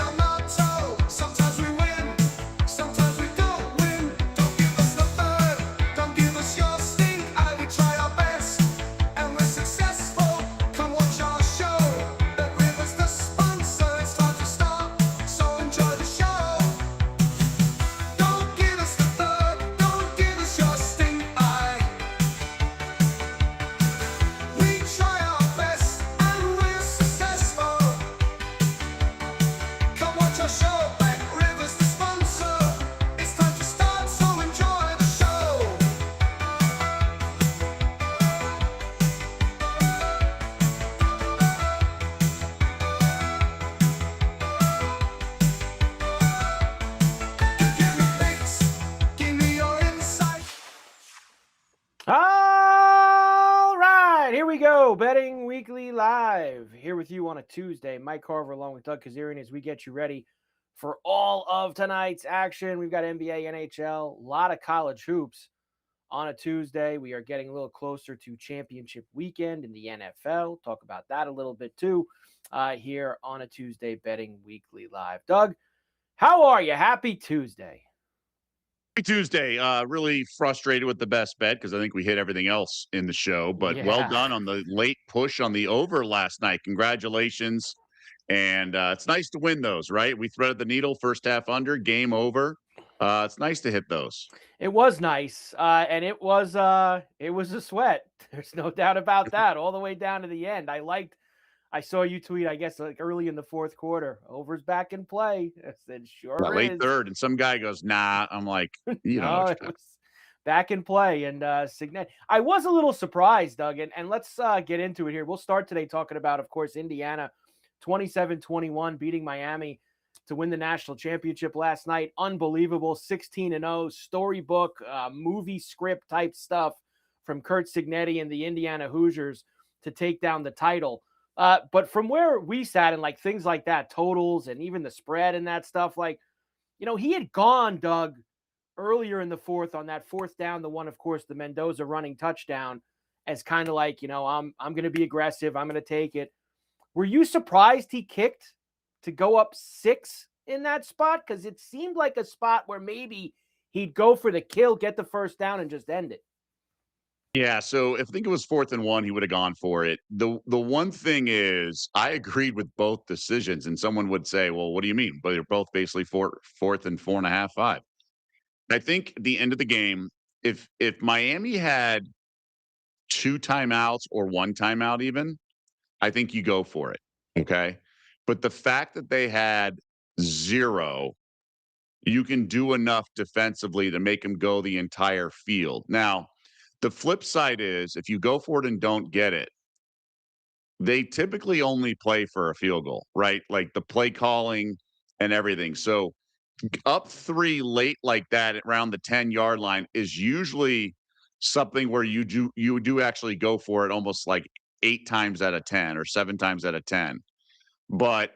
our motto. Sometimes we win, sometimes we don't win. Don't give us the third, don't give us your stink eye. We try our best, and we're successful. Come watch our show. That River's the sponsor. It's time to start, so enjoy the show. Don't give us the third, don't give us your stink eye. We try our best, and we're successful. Come watch our show. Black River's the sponsor. It's time to start, so enjoy the show. Give me picks, give me your insight. All right, here we go. Betting Weekly Live. Here with you on a Tuesday. Mike Carver along with Doug Kezirian as we get you ready for all of tonight's action. We've got NBA, NHL, a lot of college hoops on a Tuesday. We are getting a little closer to championship weekend in the NFL. Talk about that a little bit too here on a Tuesday Betting Weekly Live. Doug, how are you? Happy Tuesday. Tuesday, really frustrated with the best bet because I think we hit everything else in the show, but well Yeah. done on the late push on the over last night. Congratulations. And it's nice to win those, right? We threaded the needle, first half under, game over. It's nice to hit those. It was nice, and it was a sweat. There's no doubt about that. All the way down to the end. I saw you tweet, I guess, like early in the fourth quarter. Over's back in play. I said, sure Yeah, late is. third, and some guy goes, nah. I'm like, you know. No, it was back in play. And Signet, I was a little surprised, Doug, and let's get into it here. We'll start today talking about, of course, Indiana 27-21 beating Miami to win the national championship last night. Unbelievable 16-0 storybook, movie script type stuff from Curt Cignetti and the Indiana Hoosiers to take down the title. But from where we sat and like things like that, totals and even the spread and that stuff, like, you know, he had gone, Doug, earlier in the fourth on that fourth down, the one, of course, the Mendoza running touchdown, as kind of like, you know, I'm going to be aggressive. I'm going to take it. Were you surprised he kicked to go up 6 in that spot? Because it seemed like a spot where maybe he'd go for the kill, get the first down, and just end it. Yeah, so if I think it was 4th and 1, he would have gone for it. The one thing is, I agreed with both decisions, and someone would say, "Well, what do you mean?" But they're both basically fourth and 4.5, 5. I think at the end of the game, if Miami had 2 timeouts or 1 timeout, even, I think you go for it. Okay, but the fact that they had 0, you can do enough defensively to make them go the entire field. Now, the flip side is if you go for it and don't get it, they typically only play for a field goal, right? Like the play calling and everything. So up 3 late like that around the 10-yard line is usually something where you do actually go for it almost like 8 times out of 10 or 7 times out of 10. But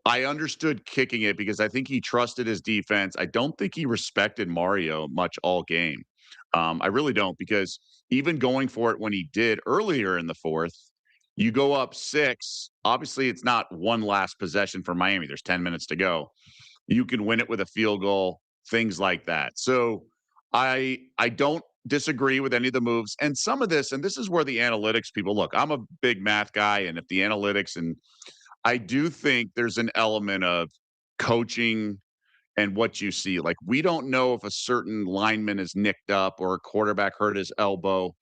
I understood kicking it because I think he trusted his defense. I don't think he respected Mario much all game. I really don't, because even going for it when he did earlier in the fourth, you go up 6. Obviously, it's not one last possession for Miami. There's 10 minutes to go. You can win it with a field goal, things like that. So I don't disagree with any of the moves. And some of this, and this is where the analytics people look. I'm a big math guy, and if the analytics, and I do think there's an element of coaching and what you see. Like, we don't know if a certain lineman is nicked up or a quarterback hurt his elbow,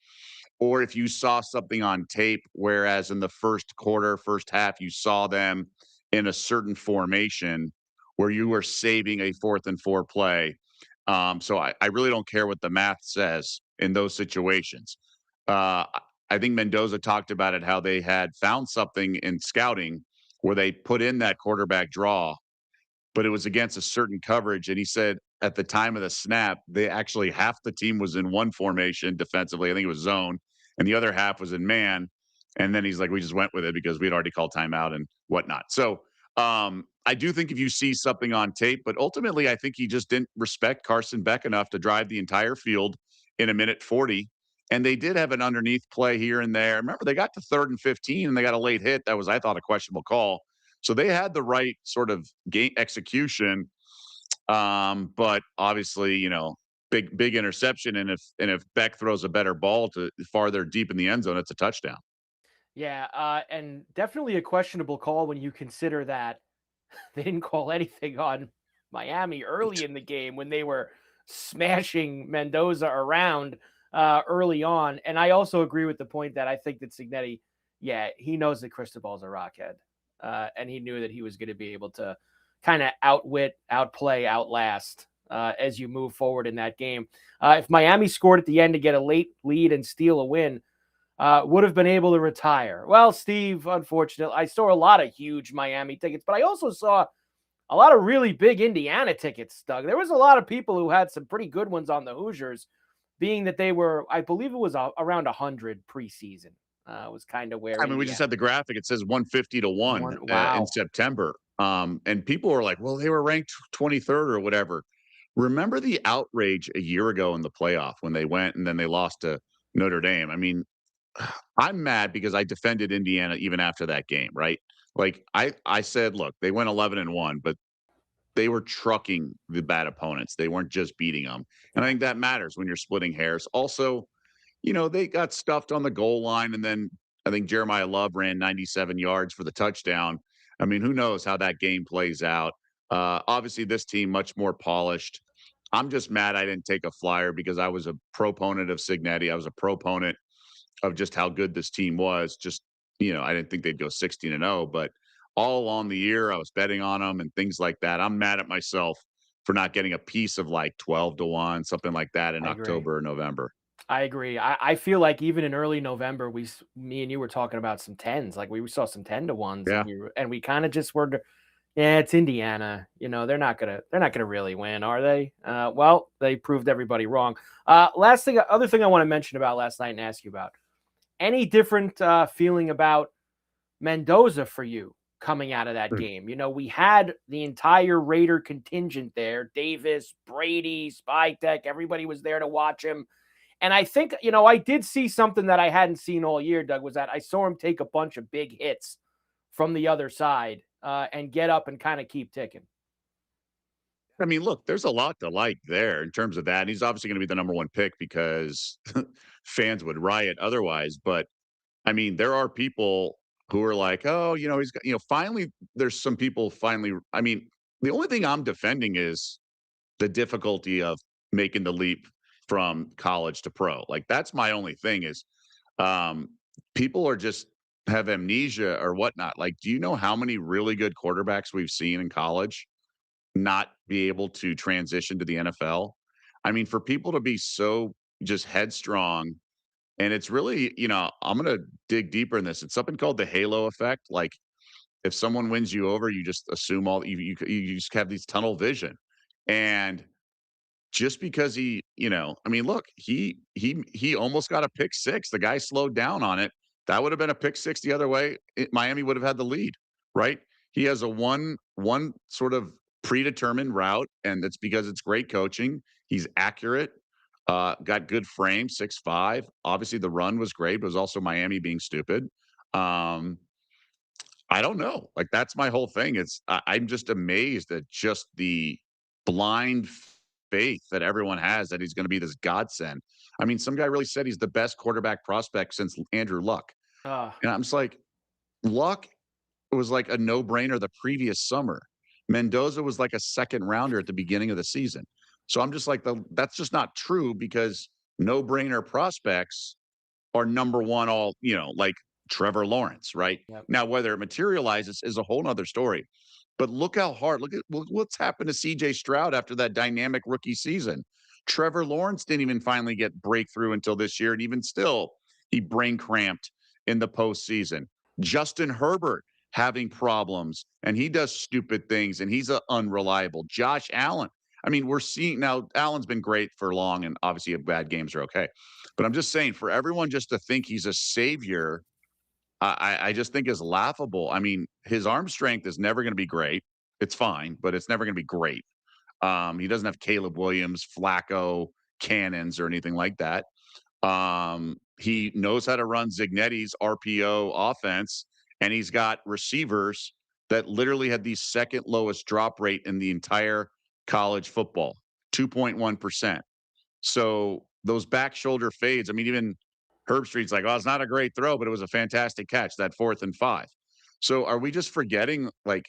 or if you saw something on tape, whereas in the first quarter, first half, you saw them in a certain formation where you were saving a 4th and 4 play. So I really don't care what the math says in those situations. I think Mendoza talked about it, how they had found something in scouting where they put in that quarterback draw, but it was against a certain coverage. And he said at the time of the snap, they actually half the team was in one formation defensively. I think it was zone, and the other half was in man. And then he's like, we just went with it because we had already called timeout and whatnot. So I do think if you see something on tape, but ultimately I think he just didn't respect Carson Beck enough to drive the entire field in a minute 40. And they did have an underneath play here and there. Remember, they got to 3rd and 15 and they got a late hit. That was, I thought, a questionable call. So they had the right sort of game execution. But obviously, big interception. And if Beck throws a better ball to farther deep in the end zone, it's a touchdown. Yeah, and definitely a questionable call when you consider that they didn't call anything on Miami early in the game when they were smashing Mendoza around early on. And I also agree with the point that I think that Cignetti, yeah, he knows that Cristobal's a rockhead. And he knew that he was going to be able to kind of outwit, outplay, outlast as you move forward in that game. If Miami scored at the end to get a late lead and steal a win, would have been able to retire. Well, Steve, unfortunately, I saw a lot of huge Miami tickets, but I also saw a lot of really big Indiana tickets, Doug. There was a lot of people who had some pretty good ones on the Hoosiers, being that they were, I believe it was around 100 preseason. Was kind of where I mean, we just Indiana. had the graphic. It says 150 to 1 One, in wow. September. And people were like, well, they were ranked 23rd or whatever. Remember the outrage a year ago in the playoff when they went and then they lost to Notre Dame? I mean, I'm mad because I defended Indiana even after that game, right? Like I said, look, they went 11-1, but they were trucking the bad opponents. They weren't just beating them. And I think that matters when you're splitting hairs. Also, they got stuffed on the goal line, and then I think Jeremiah Love ran 97 yards for the touchdown. I mean, who knows how that game plays out? Obviously, this team much more polished. I'm just mad I didn't take a flyer because I was a proponent of Cignetti. I was a proponent of just how good this team was. Just I didn't think they'd go 16-0, but all along the year, I was betting on them and things like that. I'm mad at myself for not getting a piece of like 12-1, something like that in I agree. October or November. I agree. I feel like even in early November, me and you were talking about some tens. Like we saw some 10-1s, Yeah. and we kind of just were. Yeah, it's Indiana. They're not gonna really win, are they? Well, they proved everybody wrong. Other thing I want to mention about last night and ask you about. Any different feeling about Mendoza for you coming out of that game? We had the entire Raider contingent there: Davis, Brady, Spytek. Everybody was there to watch him. And I think, I did see something that I hadn't seen all year, Doug, was that I saw him take a bunch of big hits from the other side and get up and kind of keep ticking. I mean, look, there's a lot to like there in terms of that. And he's obviously going to be the number one pick because fans would riot otherwise. But I mean, there are people who are like, oh, he's got, finally, there's some people finally. I mean, the only thing I'm defending is the difficulty of making the leap from college to pro. Like, that's my only thing is um, people are just have amnesia or whatnot. Like, do you know how many really good quarterbacks we've seen in college not be able to transition to the NFL? I mean, for people to be so just headstrong, and it's really, I'm going to dig deeper in this. It's something called the halo effect. Like, if someone wins you over, you just assume you just have these tunnel vision. And just because I mean, look, he almost got a pick six. The guy slowed down on it. That would have been a pick six the other way. Miami would have had the lead, right? He has a one sort of predetermined route, and it's because it's great coaching. He's accurate, got good frame, 6'5". Obviously, the run was great, but it was also Miami being stupid. Um, I don't know. Like, that's my whole thing. I'm just amazed at just the blind faith that everyone has that he's going to be this godsend. I mean, some guy really said he's the best quarterback prospect since Andrew Luck. Uh, And I'm just like, Luck was like a no-brainer the previous summer. Mendoza was like a second rounder at the beginning of the season. So I'm just like, that's just not true because no-brainer prospects are number one like Trevor Lawrence, right? yep. Now, whether it materializes is a whole nother story. But look how hard, look what's happened to CJ Stroud after that dynamic rookie season. Trevor Lawrence didn't even finally get breakthrough until this year. And even still, he brain cramped in the postseason. Justin Herbert having problems and he does stupid things and he's unreliable. Josh Allen. I mean, we're seeing now Allen's been great for long and obviously bad games are okay. But I'm just saying, for everyone just to think he's a savior, I just think is laughable. I mean, his arm strength is never going to be great. It's fine, but it's never going to be great. He doesn't have Caleb Williams, Flacco, cannons, or anything like that. He knows how to run Zignetti's RPO offense, and he's got receivers that literally had the second lowest drop rate in the entire college football, 2.1%. So those back shoulder fades, I mean, even Herb Street's like, oh, it's not a great throw, but it was a fantastic catch, that 4th and 5. So are we just forgetting, like,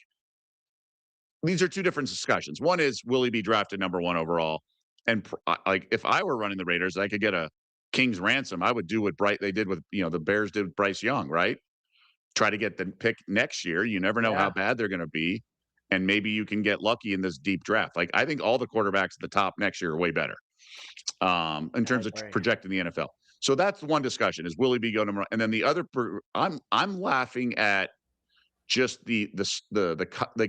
these are two different discussions. One is, will he be drafted number 1 overall? And like, if I were running the Raiders, I could get a king's ransom. I would do what they did with, the Bears did with Bryce Young, right? Try to get the pick next year. You never know how bad they're going to be. And maybe you can get lucky in this deep draft. Like, I think all the quarterbacks at the top next year are way better in terms of projecting the NFL. So that's one discussion, is will he be going number 1? And then the other, I'm laughing at just the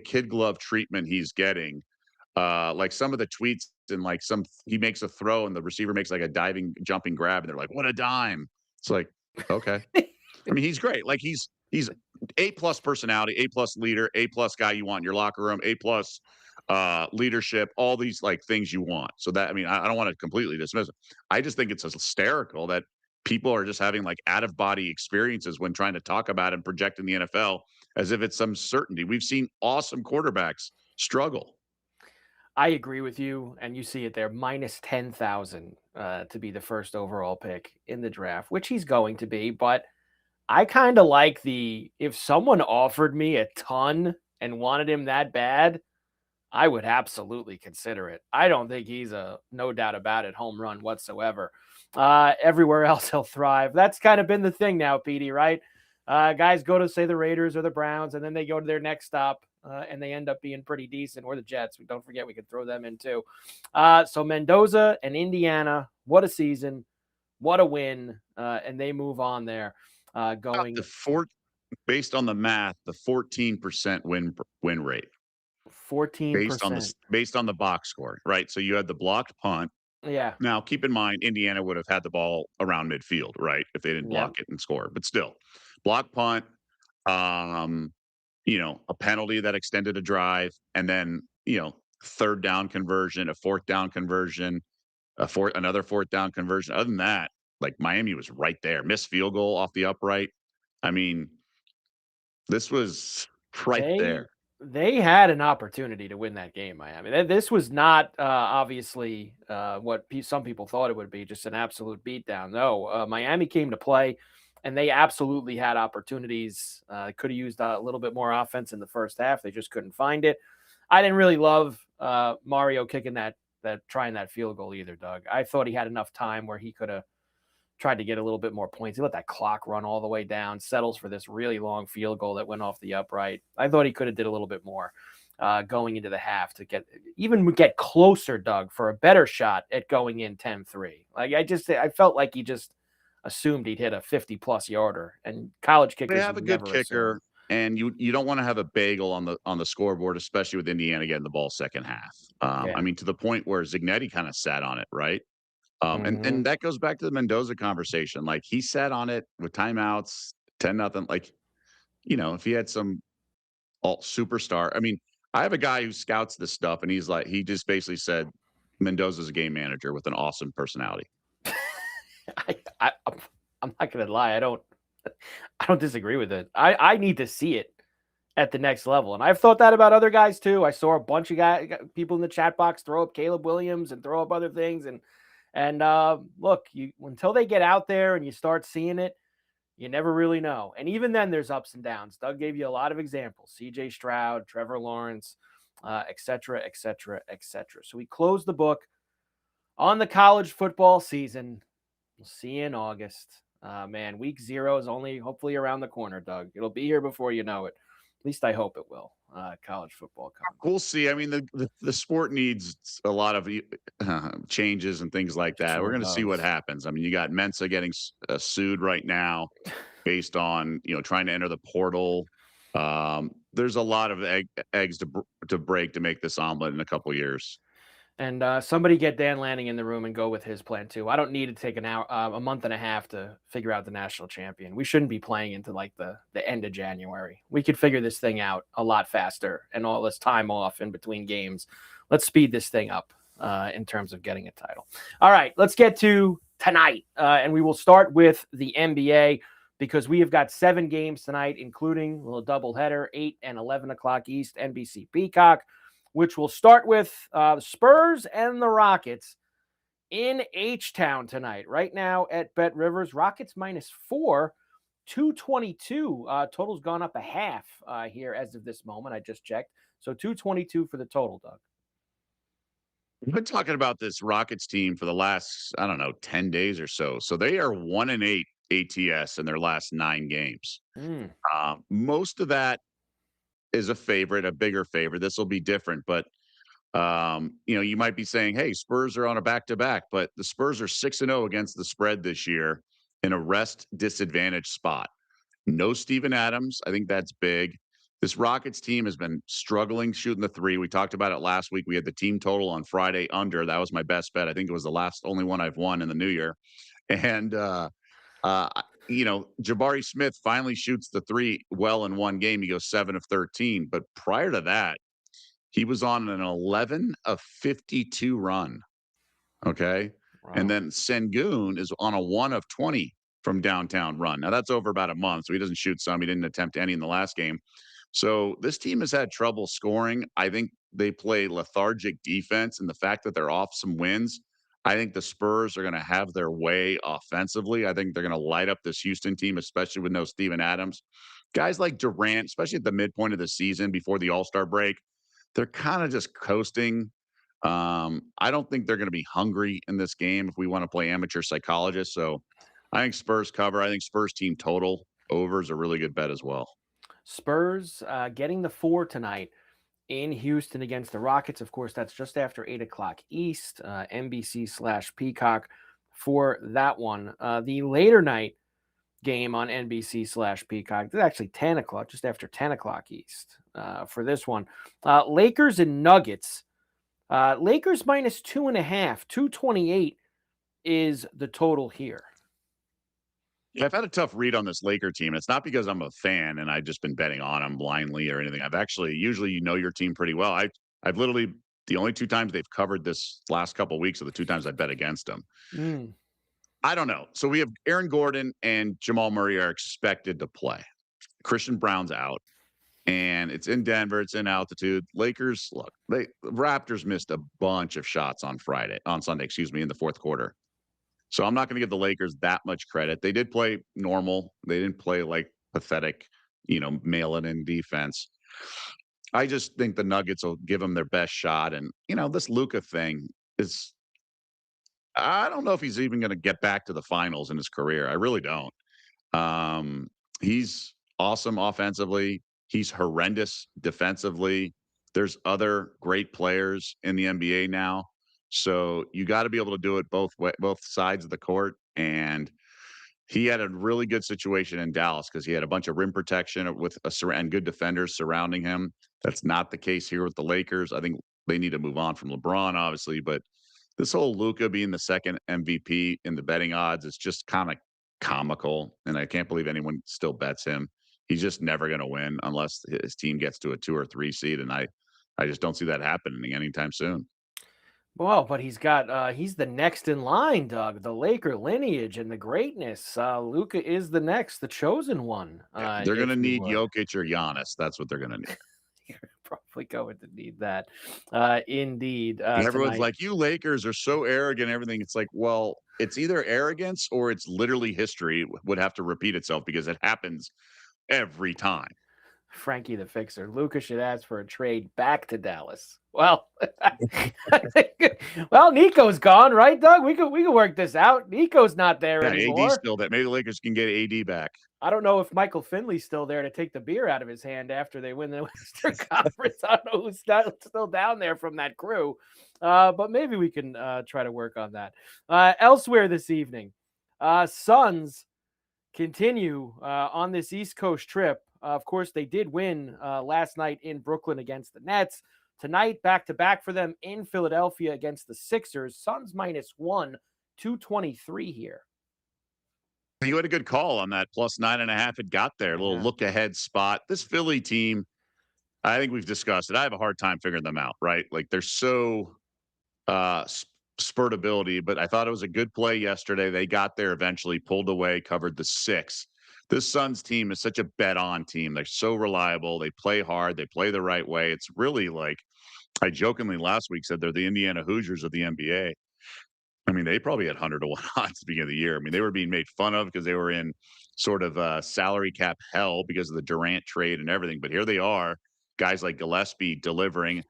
kid glove treatment he's getting. Like some of the tweets, and like he makes a throw and the receiver makes like a diving, jumping grab, and they're like, what a dime. It's like, okay. I mean, he's great. Like he's A+ personality, A+ leader, A+ guy you want in your locker room, A+ leadership, all these like things you want. So that, I mean, I don't want to completely dismiss it. I just think it's hysterical that people are just having like out of body experiences when trying to talk about and project in the NFL as if it's some certainty. We've seen awesome quarterbacks struggle. I agree with you, and you see it there, minus 10,000 to be the first overall pick in the draft, which he's going to be. But I kind of like if someone offered me a ton and wanted him that bad, I would absolutely consider it. I don't think he's no doubt about it, home run whatsoever. Everywhere else he'll thrive. That's kind of been the thing now, Petey, right? Guys go to, say, the Raiders or the Browns, and then they go to their next stop, and they end up being pretty decent, or the Jets. Don't forget, we could throw them in too. So Mendoza and Indiana, what a season, what a win, and they move on there. Going based on the math, the 14% win rate. 14% based on the box score, right? So you had the blocked punt. Yeah. Now, keep in mind, Indiana would have had the ball around midfield, right? If they didn't block it and score. But still, block punt, a penalty that extended a drive, and then, 3rd down conversion, a 4th down conversion, another 4th down conversion. Other than that, like, Miami was right there. Missed field goal off the upright. I mean, this was right there. They had an opportunity to win that game, Miami. This was not obviously what some people thought it would be, just an absolute beatdown. No, Miami came to play, and they absolutely had opportunities. Could have used a little bit more offense in the first half. They just couldn't find it. I didn't really love Mario kicking trying that field goal either, Doug. I thought he had enough time where he could have tried to get a little bit more points. He let that clock run all the way down, settles for this really long field goal that went off the upright. I thought he could have did a little bit more going into the half to get closer, Doug, for a better shot at going in 10-3. Like, I felt like he just assumed he'd hit a 50+ yarder, and college kickers have a good kicker. And you don't want to have a bagel on the scoreboard, especially with Indiana getting the ball second half. I mean, to the point where Zignetti kind of sat on it, right? And that goes back to the Mendoza conversation. Like, he sat on it with timeouts, 10-0. Like, if he had some superstar. I mean, I have a guy who scouts this stuff, and he just basically said Mendoza's a game manager with an awesome personality. I'm not gonna lie, I don't disagree with it. I need to see it at the next level, and I've thought that about other guys too. I saw a bunch of people in the chat box throw up Caleb Williams and throw up other things, and look, until they get out there and you start seeing it, you never really know. And even then, there's ups and downs. Doug gave you a lot of examples: C.J. Stroud, Trevor Lawrence, et cetera, et cetera, et cetera. So we close the book on the college football season. We'll see you in August. Man, week 0 is only hopefully around the corner, Doug. It'll be here before you know it. At least I hope it will. College football coming. We'll see. I mean, the sport needs a lot of changes and things like that. We're going to see what happens. I mean, you got Mensa getting sued right now based on, trying to enter the portal. There's a lot of eggs to break to make this omelet in a couple years. And somebody get Dan Lanning in the room and go with his plan too. I don't need to take a month and a half to figure out the national champion. We shouldn't be playing into like the end of January. We could figure this thing out a lot faster, and all this time off in between games. Let's speed this thing up in terms of getting a title. All right, let's get to tonight, and we will start with the NBA. because we have got 7 games tonight, including a little doubleheader, 8 and 11 o'clock East, NBC Peacock, which will start with the Spurs and the Rockets in H-Town tonight. Right now at Bet Rivers, Rockets -4, 222. Total's gone up a half here as of this moment. I just checked. So 222 for the total, Doug. We've been talking about this Rockets team for the last, I don't know, 10 days or so. So they are 1-8 ATS in their last 9 games. Mm. Most of that is a favorite, a bigger favorite. This will be different, but you might be saying, "Hey, Spurs are on a back-to-back," but the Spurs are 6-0 against the spread this year in a rest disadvantage spot. No Steven Adams. I think that's big. This Rockets team has been struggling shooting the three. We talked about it last week. We had the team total on Friday under. That was my best bet. I think it was the only one I've won in the new year. And uh, Jabari Smith finally shoots the three well in one game. He goes 7 of 13. But prior to that, he was on an 11 of 52 run. Okay. Wow. And then Sengun is on a 1 of 20 from downtown run. Now that's over about a month. So he doesn't shoot some. He didn't attempt any in the last game. So this team has had trouble scoring. I think they play lethargic defense, and the fact that they're off some wins, I think the Spurs are going to have their way offensively. I think they're going to light up this Houston team, especially with no Steven Adams. Guys like Durant, especially at the midpoint of the season before the All-Star break, they're kind of just coasting. I don't think they're going to be hungry in this game if we want to play amateur psychologist. So I think Spurs cover. I think Spurs team total over is a really good bet as well. Spurs getting the 4 tonight in Houston against the Rockets. Of course, that's just after 8 o'clock East, NBC/Peacock for that one. The later night game on NBC/Peacock, it's actually 10 o'clock, just after 10 o'clock East for this one. Lakers and Nuggets. Lakers -2.5, 228 is the total here. Yeah, I've had a tough read on this Laker team. It's not because I'm a fan and I've just been betting on them blindly or anything. I've actually usually your team pretty well. I've literally the only 2 times they've covered this last couple of weeks are the 2 times I bet against them. Mm. I don't know. So we have Aaron Gordon and Jamal Murray are expected to play. Christian Brown's out. And it's in Denver. It's in altitude. Lakers, look, the Raptors missed a bunch of shots on Sunday, in the fourth quarter. So I'm not going to give the Lakers that much credit. They did play normal. They didn't play like pathetic, mail-it in defense. I just think the Nuggets will give them their best shot. And, this Luka thing is, I don't know if he's even going to get back to the finals in his career. I really don't. He's awesome offensively. He's horrendous defensively. There's other great players in the NBA now. So you got to be able to do it both sides of the court. And he had a really good situation in Dallas because he had a bunch of rim protection and good defenders surrounding him. That's not the case here with the Lakers. I think they need to move on from LeBron, obviously. But this whole Luka being the second MVP in the betting odds is just kind of comical. And I can't believe anyone still bets him. He's just never going to win unless his team gets to a 2 or 3 seed. And I just don't see that happening anytime soon. Well, but he's the next in line, Doug. The Laker lineage and the greatness. Luka is the next, the chosen one. They're going to need Jokic or Giannis. That's what they're going to need. You're probably going to need that. Indeed. Everyone's tonight. like, you Lakers are so arrogant and everything. It's like, well, it's either arrogance or it's literally history would have to repeat itself because it happens every time. Frankie the Fixer. Luka should ask for a trade back to Dallas. Well, Nico's gone, right, Doug? We could work this out. Nico's not there anymore. AD's still there. Maybe the Lakers can get AD back. I don't know if Michael Finley's still there to take the beer out of his hand after they win the Western Conference. I don't know who's still down there from that crew, but maybe we can try to work on that. Elsewhere this evening, Suns continue on this East Coast trip. Of course, they did win last night in Brooklyn against the Nets. Tonight, back-to-back for them in Philadelphia against the Sixers. Suns -1, 223 here. You had a good call on that plus 9.5. It got there. A little look-ahead spot. This Philly team, I think we've discussed it. I have a hard time figuring them out, right? Like they're so spurt ability, but I thought it was a good play yesterday. They got there eventually, pulled away, covered the 6. this Suns team is such a bet on team. They're so reliable. They play hard. They play the right way. It's really like I jokingly last week said they're the Indiana Hoosiers of the NBA. I mean, they probably had 100 to 1 odds at the beginning of the year. I mean, they were being made fun of because they were in sort of salary cap hell because of the Durant trade and everything. But here they are, guys like Gillespie delivering.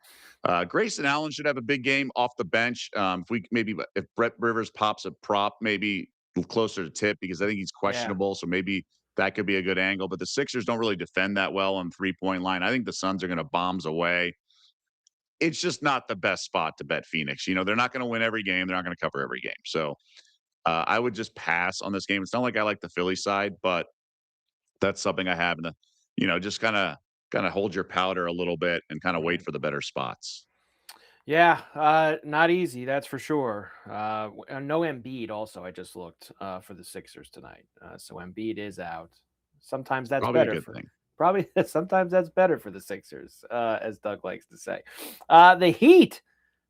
Grayson Allen should have a big game off the bench. If Brett Rivers pops a prop, maybe closer to tip because I think he's questionable. So maybe that could be a good angle. But the Sixers don't really defend that well on 3-point line. I think the Suns are going to bombs away. It's just not the best spot to bet Phoenix. You know, they're not going to win every game. They're not going to cover every game. So I would just pass on this game. It's not like I like the Philly side, but that's something I have in the, just kind of hold your powder a little bit and kind of wait for the better spots. Yeah, not easy, that's for sure. No Embiid also, I just looked for the Sixers tonight. So Embiid is out. Sometimes that's Probably a better good for thing. probably sometimes that's better for the Sixers, as Doug likes to say. The Heat,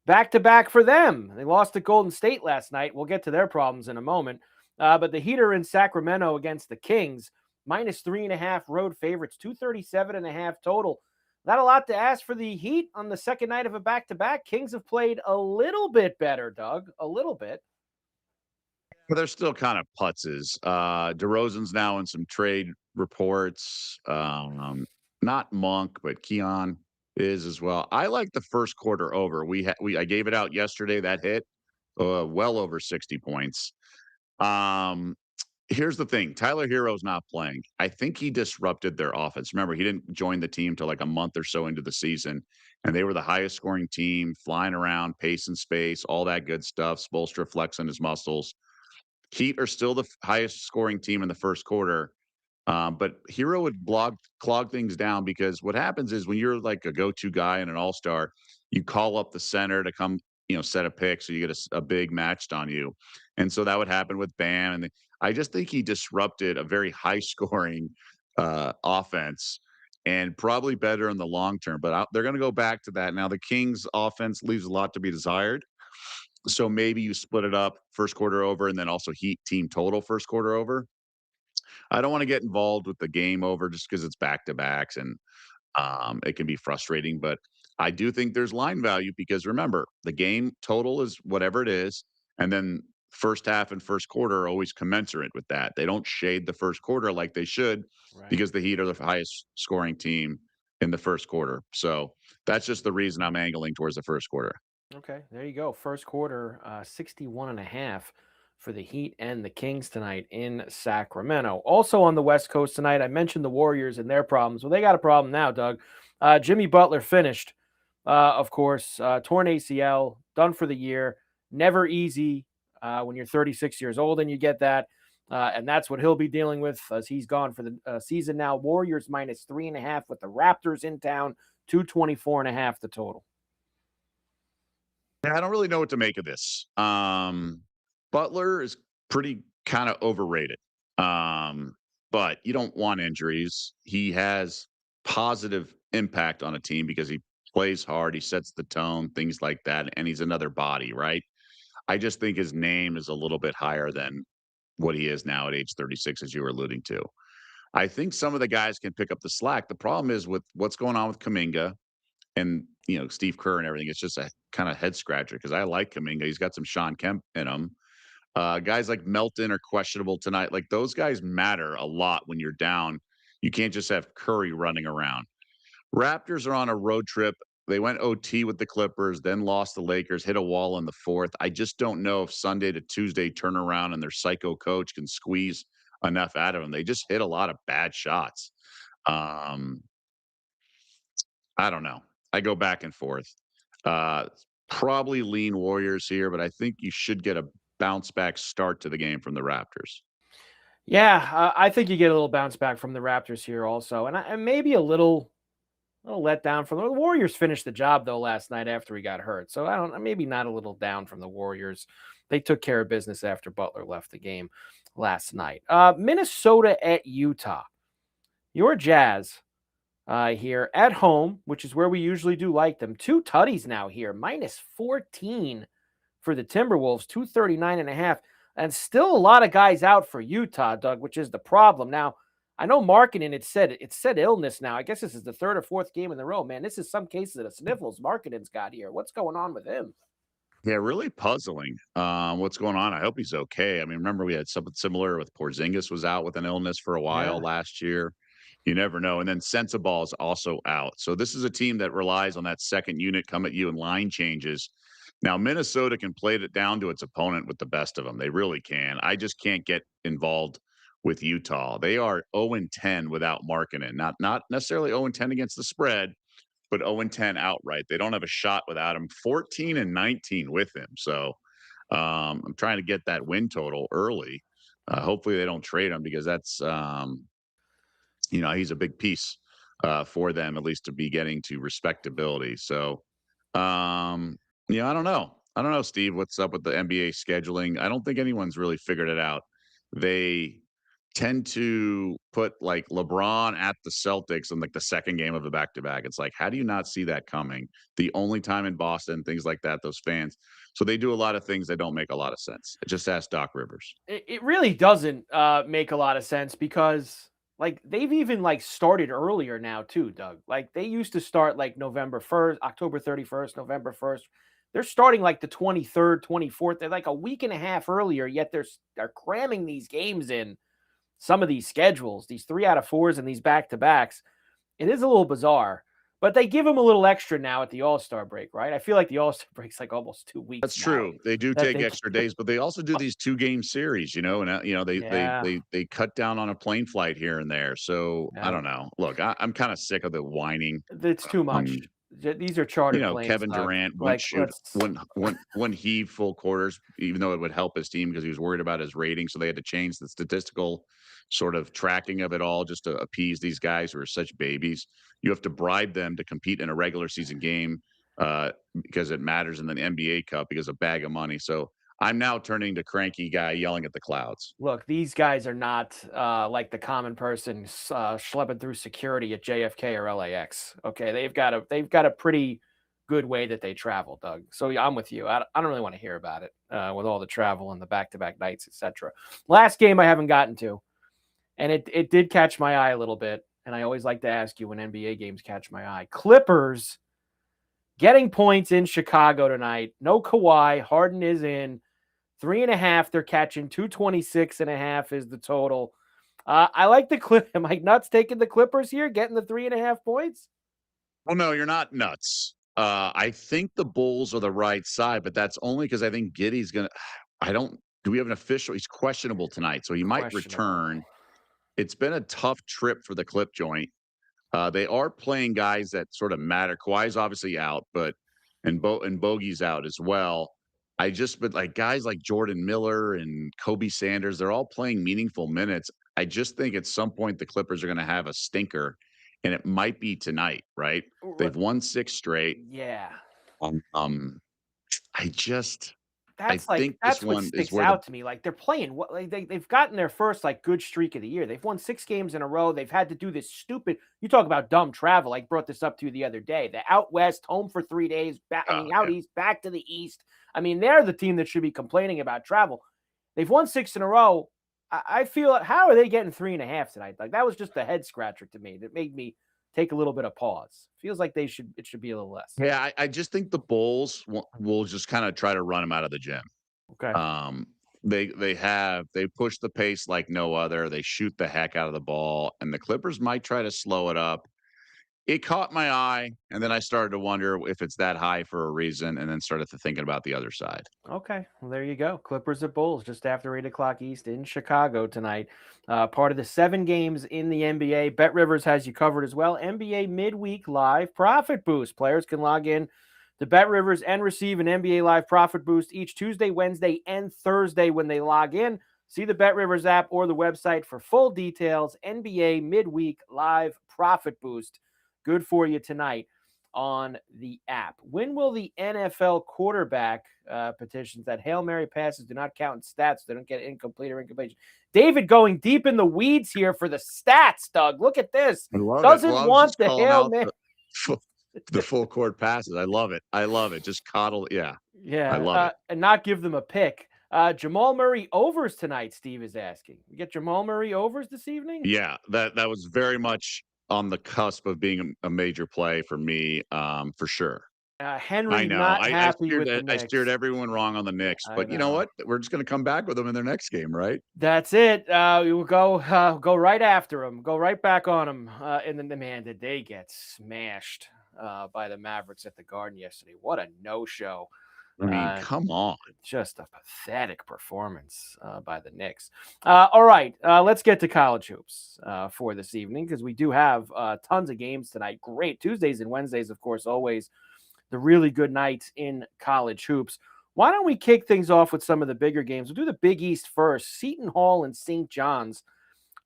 back-to-back for them. They lost to Golden State last night. We'll get to their problems in a moment. But the Heat are in Sacramento against the Kings, -3.5 road favorites, 237.5 total. Not a lot to ask for the Heat on the second night of a back-to-back. Kings have played a little bit better, Doug, a little bit. But they're still kind of putzes. DeRozan's now in some trade reports. Not Monk, but Keon is as well. I like the first quarter over. I gave it out yesterday. That hit well over 60 points. Here's the thing. Tyler Hero's not playing. I think he disrupted their offense. Remember, he didn't join the team till like a month or so into the season, and they were the highest scoring team, flying around, pace and space, all that good stuff. Spoelstra flexing his muscles. Heat are still the highest scoring team in the first quarter. But Hero would clog things down because what happens is when you're like a go-to guy and an all-star, you call up the center to come, set a pick. So you get a big matched on you. And so that would happen with Bam. And I just think he disrupted a very high scoring offense and probably better in the long term. But they're going to go back to that. Now, the Kings offense leaves a lot to be desired. So maybe you split it up first quarter over and then also Heat team total first quarter over. I don't want to get involved with the game over just because it's back-to-backs and it can be frustrating. But I do think there's line value because remember, the game total is whatever it is. And then first half and first quarter are always commensurate with that. They don't shade the first quarter like they should because the Heat are the highest scoring team in the first quarter. So that's just the reason I'm angling towards the first quarter. Okay, there you go. First quarter, 61.5 for the Heat and the Kings tonight in Sacramento. Also on the West Coast tonight, I mentioned the Warriors and their problems. Well, they got a problem now, Doug. Jimmy Butler finished, of course, torn ACL, done for the year. Never easy when you're 36 years old and you get that. And that's what he'll be dealing with as he's gone for the season now. Warriors -3.5 with the Raptors in town, 224.5 the total. I don't really know what to make of this. Butler is pretty kind of overrated. But you don't want injuries. He has positive impact on a team because he plays hard, he sets the tone, things like that, and he's another body, right? I just think his name is a little bit higher than what he is now at age 36, as you were alluding to. I think some of the guys can pick up the slack. The problem is with what's going on with Kuminga and Steve Kerr and everything. It's just a kind of head scratcher because I like Kuminga. He's got some Sean Kemp in him. Guys like Melton are questionable tonight. Like those guys matter a lot when you're down. You can't just have Curry running around. Raptors are on a road trip. They went OT with the Clippers, then lost the Lakers, hit a wall in the fourth. I just don't know if Sunday to Tuesday turnaround and their psycho coach can squeeze enough out of them. They just hit a lot of bad shots. I don't know. I go back and forth. Probably lean Warriors here, but I think you should get a bounce back start to the game from the Raptors. Yeah, I think you get a little bounce back from the Raptors here also. And maybe a little let down from the Warriors. Finished the job, though, last night after he got hurt. So maybe not a little down from the Warriors. They took care of business after Butler left the game last night. Minnesota at Utah. Your Jazz here at home, which is where we usually do like them. 2 tutties now here, -14 for the Timberwolves, 239.5. And still a lot of guys out for Utah, Doug, which is the problem. Now, I know Markkinen, it said illness now. I guess this is the third or fourth game in a row. Man, this is some cases of the sniffles Markkinen's got here. What's going on with him? Yeah, really puzzling. What's going on? I hope he's okay. I mean, remember we had something similar with Porzingis was out with an illness for a while Yeah. last year. You never know. And then Sensabaugh is also out. So this is a team that relies on that second unit come at you in line changes. Now Minnesota can play it down to its opponent with the best of them. They really can. I just can't get involved with Utah. They are 0-10 without Markkinen. Not necessarily 0-10 against the spread, but 0-10 outright. They don't have a shot without him. 14-19 with him. So I'm trying to get that win total early. Hopefully they don't trade him because that's he's a big piece for them, at least to be getting to respectability. So I don't know. I don't know, Steve, what's up with the NBA scheduling. I don't think anyone's really figured it out. They tend to put like LeBron at the Celtics in like the second game of a back-to-back. It's like, how do you not see that coming? The only time in Boston, things like that, those fans. So they do a lot of things that don't make a lot of sense. Just ask Doc Rivers. It really doesn't make a lot of sense because like they've even like started earlier now too, Doug. Like they used to start like November 1st, October 31st, November 1st. They're starting like the 23rd, 24th. They're like a week and a half earlier, yet they're cramming these games in some of these schedules, these 3 out of 4s and these back-to-backs. It is a little bizarre, but they give them a little extra now at the All-Star break, right? I feel like the All-Star break's like almost 2 weeks. That's true. They do take extra days, but they also do these 2-game series, and they cut down on a plane flight here and there. So I don't know. Look, I'm kind of sick of the whining. It's too much. These are chartered planes. Kevin Durant wouldn't shoot one heave full quarters, even though it would help his team because he was worried about his rating. So they had to change the statistical sort of tracking of it all just to appease these guys who are such babies. You have to bribe them to compete in a regular season game because it matters in the NBA Cup because a bag of money. So I'm now turning to cranky guy yelling at the clouds. Look, these guys are not like the common person schlepping through security at JFK or LAX. Okay, they've got a pretty good way that they travel, Doug. So I'm with you. I don't really want to hear about it with all the travel and the back-to-back nights, etc. Last game I haven't gotten to, and it did catch my eye a little bit. And I always like to ask you when NBA games catch my eye. Clippers getting points in Chicago tonight. No Kawhi. Harden is in. 3.5, they're catching 226.5 is the total. I like the Clip. Am I nuts taking the Clippers here, getting the 3.5 points? Well, no, you're not nuts. I think the Bulls are the right side, but that's only because I think Giddey's gonna. Do we have an official? He's questionable tonight, so he might return. It's been a tough trip for the Clip joint. They are playing guys that sort of matter. Kawhi's obviously out, and Bogey's out as well. But like guys like Jordan Miller and Kobe Sanders, they're all playing meaningful minutes. I just think at some point the Clippers are going to have a stinker, and it might be tonight, right? They've won 6 straight. Yeah. I think that's this what one sticks is where out to me. Like they're playing what they've gotten their first like good streak of the year. They've won 6 games in a row. They've had to do this stupid. You talk about dumb travel. I brought this up to you the other day. The out west, home for 3 days, out east, back to the east. I mean, they're the team that should be complaining about travel. They've won 6 in a row. I feel how are they getting 3.5 tonight? Like that was just a head scratcher to me. That made me take a little bit of pause. Feels like it should be a little less. Yeah, I just think the Bulls will just kind of try to run them out of the gym. Okay. They push the pace like no other. They shoot the heck out of the ball, and the Clippers might try to slow it up. It caught my eye, and then I started to wonder if it's that high for a reason, and then started to thinking about the other side. Okay, well, there you go. Clippers at Bulls just after 8 o'clock East in Chicago tonight. Part of the 7 games in the NBA. Bet Rivers has you covered as well. NBA Midweek Live Profit Boost. Players can log in to Bet Rivers and receive an NBA Live Profit Boost each Tuesday, Wednesday, and Thursday when they log in. See the Bet Rivers app or the website for full details. NBA Midweek Live Profit Boost. Good for you tonight on the app. When will the NFL quarterback petitions that Hail Mary passes do not count in stats? They don't get incomplete or incompletion. David going deep in the weeds here for the stats, Doug. Look at this. Doesn't want the Hail Mary. The full court passes. I love it. Just coddle. Yeah. Yeah. I love it. And not give them a pick. Jamal Murray overs tonight, Steve is asking. We get Jamal Murray overs this evening? Yeah, that was very much on the cusp of being a major play for me, for sure. I Henry know. not I happy with the I steered Knicks. everyone wrong on the Knicks, I but you know know. what? We're just going to come back with them in their next game, right? That's it. We will go right after him. Go right back on him. And then, man, did they get smashed by the Mavericks at the Garden yesterday? What a no-show. I mean, Uh, come on. just a pathetic performance by the Knicks. All right, let's get to college hoops for this evening because we do have tons of games tonight. Great Tuesdays and Wednesdays, of course, always the really good nights in college hoops. Why don't we kick things off with some of the bigger games? We'll do the Big East first. Seton Hall and St. John's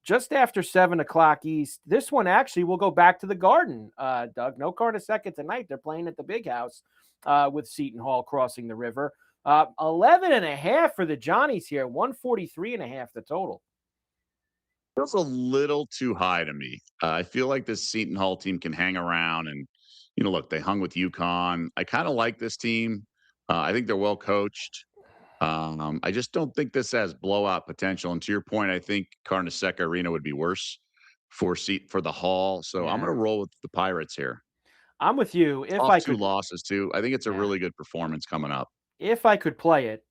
just after 7 o'clock East. This one actually will go back to the Garden, Doug. No Carnesecca tonight. They're playing at the Big House with Seton Hall crossing the river. 11.5 for the Johnnies here. 143.5 the total. Feels a little too high to me. I feel like this Seton Hall team can hang around and, look, they hung with UConn. I kind of like this team. I think they're well coached. I just don't think this has blowout potential. And to your point, I think Carnesecca Arena would be worse for the Hall. So I'm Yeah. going to roll with the Pirates here. I'm with you. If Off I 2 could, losses too. I think it's a Yeah. really good performance coming up. if I could play it,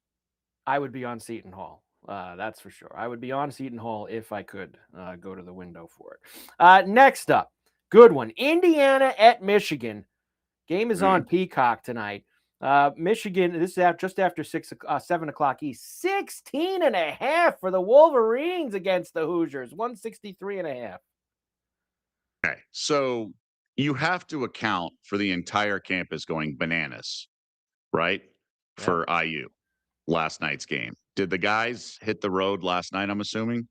I would be on Seton Hall. That's for sure. I would be on Seton Hall if I could go to the window for it. Next up, good one. Indiana at Michigan. Game is on Peacock tonight. Michigan, this is just after 7 o'clock East. 16.5 for the Wolverines against the Hoosiers. 163.5. Okay. So you have to account for the entire campus going bananas, right? Yep. For IU last night's game. Did the guys hit the road last night, I'm assuming?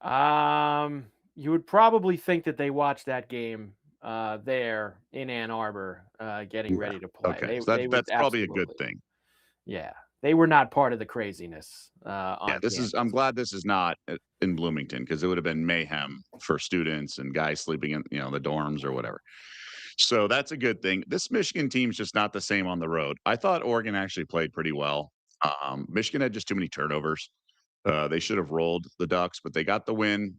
You would probably think that they watched that game there in Ann Arbor, getting ready to play. Okay. They would That's probably a good absolutely. thing. Yeah, they were not part of the craziness on Yeah, campus. I'm glad this is not in Bloomington because it would have been mayhem for students and guys sleeping in, the dorms or whatever. So that's a good thing. This Michigan team's just not the same on the road. I thought Oregon actually played pretty well. Michigan had just too many turnovers. They should have rolled the Ducks, but they got the win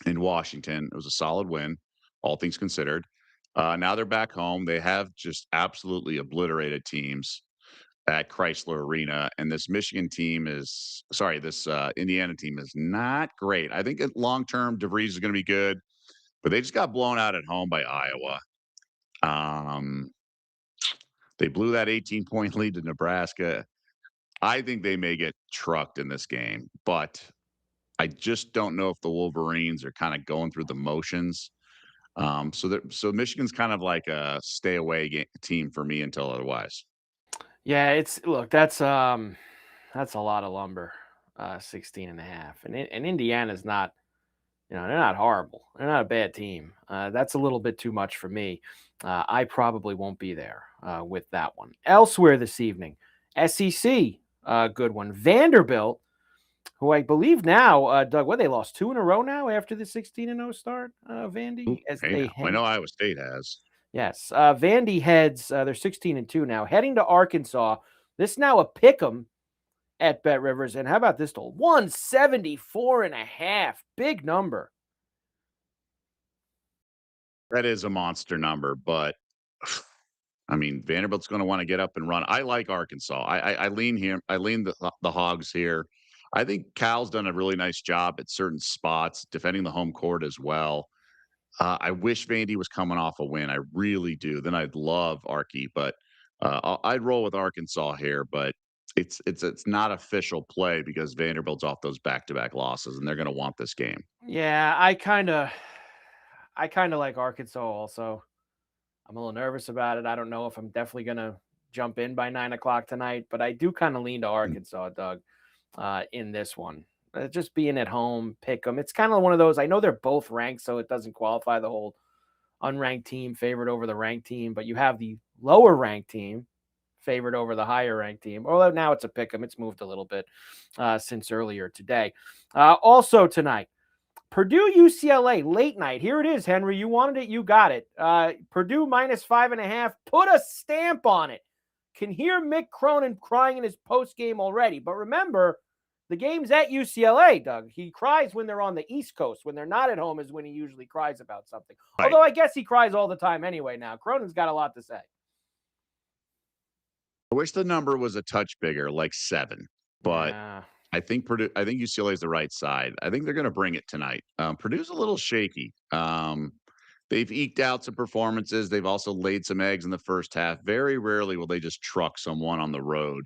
in Washington. It was a solid win, all things considered. Now they're back home. They have just absolutely obliterated teams at Chrysler Arena, and this Indiana team is not great. I think long term, DeVries is going to be good, but they just got blown out at home by Iowa. They blew that 18-point lead to Nebraska. I think they may get trucked in this game, but I just don't know if the Wolverines are kind of going through the motions. So Michigan's kind of like a stay away team for me until otherwise. Yeah, that's a lot of lumber, 16.5. And Indiana's not, they're not horrible. They're not a bad team. That's a little bit too much for me. I probably won't be there with that one. Elsewhere this evening, SEC, good one. Vanderbilt, who I believe now, Doug, they lost 2 in a row now after the 16-0 start, Vandy? I know Iowa State has. Yes. Vandy heads, they're 16-2 now, heading to Arkansas. This now a pick 'em at Bet Rivers. And how about this total? 174.5. Big number. That is a monster number, but I mean, Vanderbilt's going to want to get up and run. I like Arkansas. I lean here. I lean the Hogs here. I think Cal's done a really nice job at certain spots, defending the home court as well. I wish Vandy was coming off a win. I really do. Then I'd love Arky, but I'd roll with Arkansas here. But it's not official play because Vanderbilt's off those back-to-back losses, and they're going to want this game. Yeah, I kind of like Arkansas also. I'm a little nervous about it. I don't know if I'm definitely going to jump in by 9 o'clock tonight, but I do kind of lean to Arkansas, Doug, in this one. Just being at home, pick them. It's kind of one of those. I know they're both ranked, so it doesn't qualify the whole unranked team favored over the ranked team, but you have the lower ranked team favored over the higher ranked team. Although now it's a pick 'em. It's moved a little bit since earlier today. Also tonight, Purdue UCLA late night. Here it is, Henry. You wanted it, you got it. Purdue -5.5. Put a stamp on it. can hear Mick Cronin crying in his post game already. But remember, the game's at UCLA, Doug. He cries when they're on the East Coast. When they're not at home is when he usually cries about something. Right. Although I guess he cries all the time anyway now. Cronin's got a lot to say. I wish the number was a touch bigger, like 7, but Yeah. I think UCLA is the right side. I think they're going to bring it tonight. Purdue's a little shaky. They've eked out some performances. They've also laid some eggs in the first half. Very rarely will they just truck someone on the road.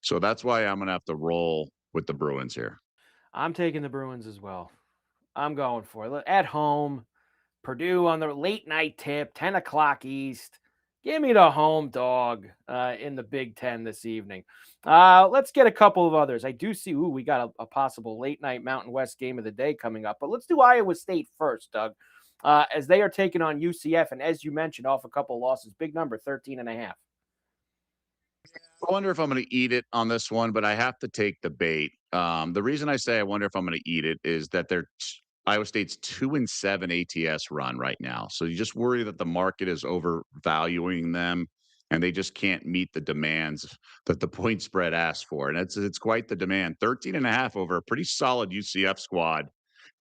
So that's why I'm going to have to roll with the Bruins here. I'm taking the Bruins as well. I'm going for it. At home, Purdue on the late night tip, 10 o'clock East. Give me the home dog in the Big Ten this evening. Let's get a couple of others. I do see, we got a possible late night Mountain West game of the day coming up. But let's do Iowa State first, Doug, as they are taking on UCF. And as you mentioned, off a couple of losses, big number, 13.5. I wonder if I'm going to eat it on this one, but I have to take the bait. The reason I say I wonder if I'm going to eat it is that Iowa State's 2-7 ATS run right now. So you just worry that the market is overvaluing them and they just can't meet the demands that the point spread asks for. And it's quite the demand. 13.5 over a pretty solid UCF squad.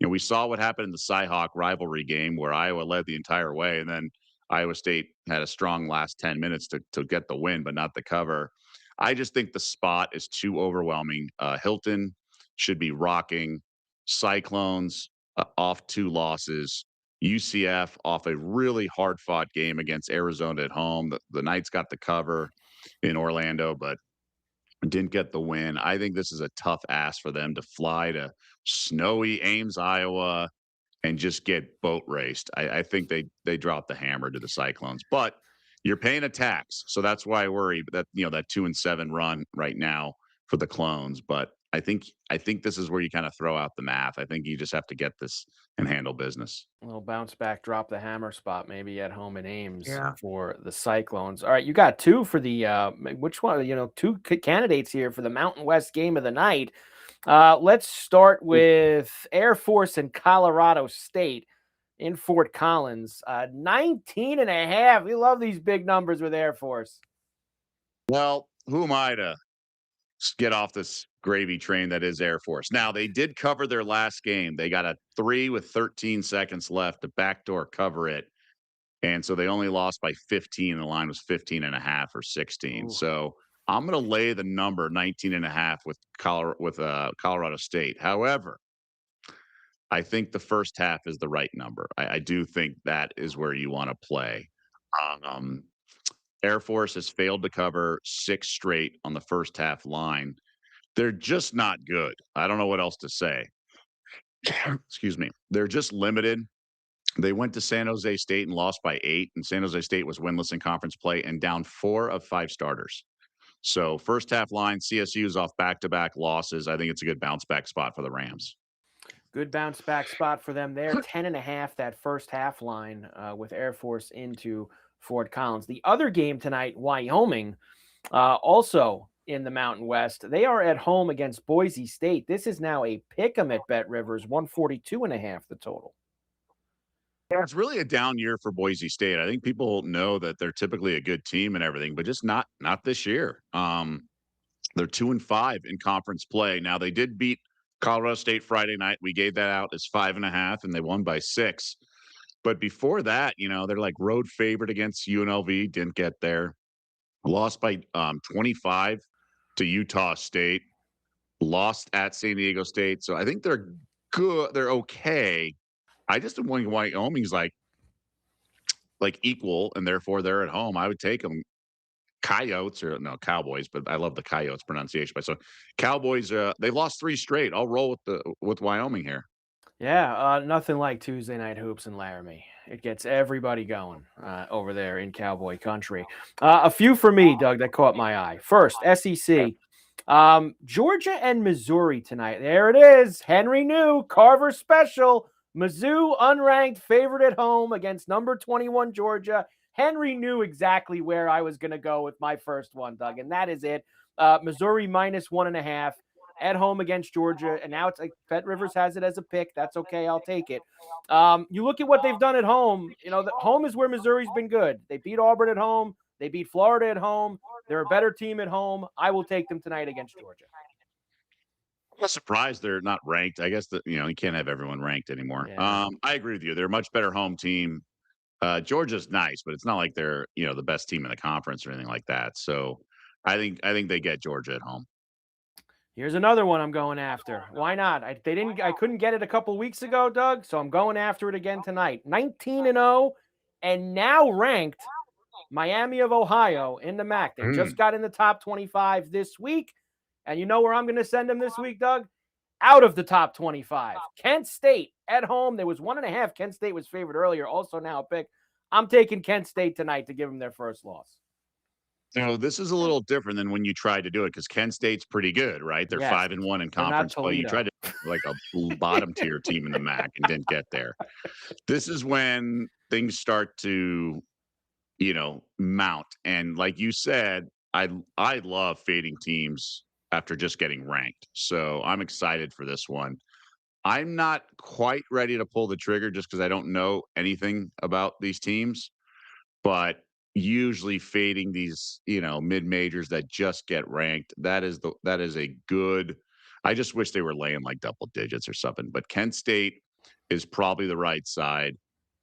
We saw what happened in the Cy-Hawk rivalry game where Iowa led the entire way, and then Iowa State had a strong last 10 minutes to get the win, but not the cover. I just think the spot is too overwhelming. Hilton should be rocking. Cyclones off 2 losses. UCF off a really hard-fought game against Arizona at home. The Knights got the cover in Orlando, but didn't get the win. I think this is a tough ask for them to fly to snowy Ames, Iowa, and just get boat raced. I think they drop the hammer to the Cyclones, but you're paying a tax, so that's why I worry that that 2-7 run right now for the Clones. But I think this is where you kind of throw out the math. I think you just have to get this and handle business. A little bounce back, drop the hammer spot, maybe at home in Ames Yeah. for the Cyclones. All right, you got 2 for the which one? 2 candidates here for the Mountain West game of the night. Let's start with Air Force and Colorado State in Fort Collins. 19.5. We love these big numbers with Air Force. Well, who am I to get off this gravy train that is Air Force? Now, they did cover their last game. They got a 3 with 13 seconds left to backdoor cover it. And so they only lost by 15. And the line was 15.5 or 16. Ooh. So I'm going to lay the number 19.5 with Colorado State. However, I think the first half is the right number. I do think that is where you want to play. Air Force has failed to cover 6 straight on the first half line. They're just not good. I don't know what else to say. Excuse me. They're just limited. They went to San Jose State and lost by 8, and San Jose State was winless in conference play and down 4 of 5 starters. So first half line, CSU is off back-to-back losses. I think it's a good bounce back spot for the Rams. Good bounce back spot for them there. 10.5 that first half line with Air Force into Fort Collins. The other game tonight, Wyoming, also in the Mountain West. They are at home against Boise State. This is now a pick 'em at Bet Rivers, 142.5 the total. Yeah, it's really a down year for Boise State. I think people know that they're typically a good team and everything, but just not this year. They're 2-5 in conference play. Now they did beat Colorado State Friday night. We gave that out as 5.5, and they won by 6. But before that, they're like road favorite against UNLV. Didn't get there. Lost by 25 to Utah State. Lost at San Diego State. So I think they're good. They're okay. I just don't want Wyoming's like equal, and therefore they're at home. I would take them. Coyotes Cowboys, but I love the Coyotes pronunciation. But so Cowboys, they lost 3 straight. I'll roll with Wyoming here. Yeah, nothing like Tuesday night hoops in Laramie. It gets everybody going over there in Cowboy country. A few for me, Doug, that caught my eye. First, SEC. Georgia and Missouri tonight. There it is. Henry New, Carver special. Mizzou unranked favorite at home against number 21 Georgia. Henry knew exactly where I was going to go with my first one, Doug, and that is it. Missouri -1.5 at home against Georgia, and now it's like Bet Rivers has it as a pick. That's okay. I'll take it. You look at what they've done at home. The home is where Missouri's been good. They beat Auburn at home. They beat Florida at home. They're a better team at home. I will take them tonight against Georgia. I'm surprised they're not ranked. I guess that you can't have everyone ranked anymore. Yeah. I agree with you. They're a much better home team. Georgia's nice, but it's not like they're the best team in the conference or anything like that. So I think they get Georgia at home. Here's another one I'm going after. Why not? I couldn't get it a couple weeks ago, Doug, so I'm going after it again tonight. 19-0 and now ranked Miami of Ohio in the MAC. They just got in the top 25 this week. And you know where I'm going to send them this week, Doug? Out of the top 25. Kent State at home. There was 1.5. Kent State was favored earlier. Also now a pick. I'm taking Kent State tonight to give them their first loss. This is a little different than when you tried to do it because Kent State's pretty good, right? They're Yes, 5-1 in conference play. You tried to like a bottom tier team in the MAC and didn't get there. This is when things start to, mount. And like you said, I love fading teams after just getting ranked. So I'm excited for this one. I'm not quite ready to pull the trigger just because I don't know anything about these teams, but usually fading these, mid majors that just get ranked. That is a good. I just wish they were laying like double digits or something. But Kent State is probably the right side.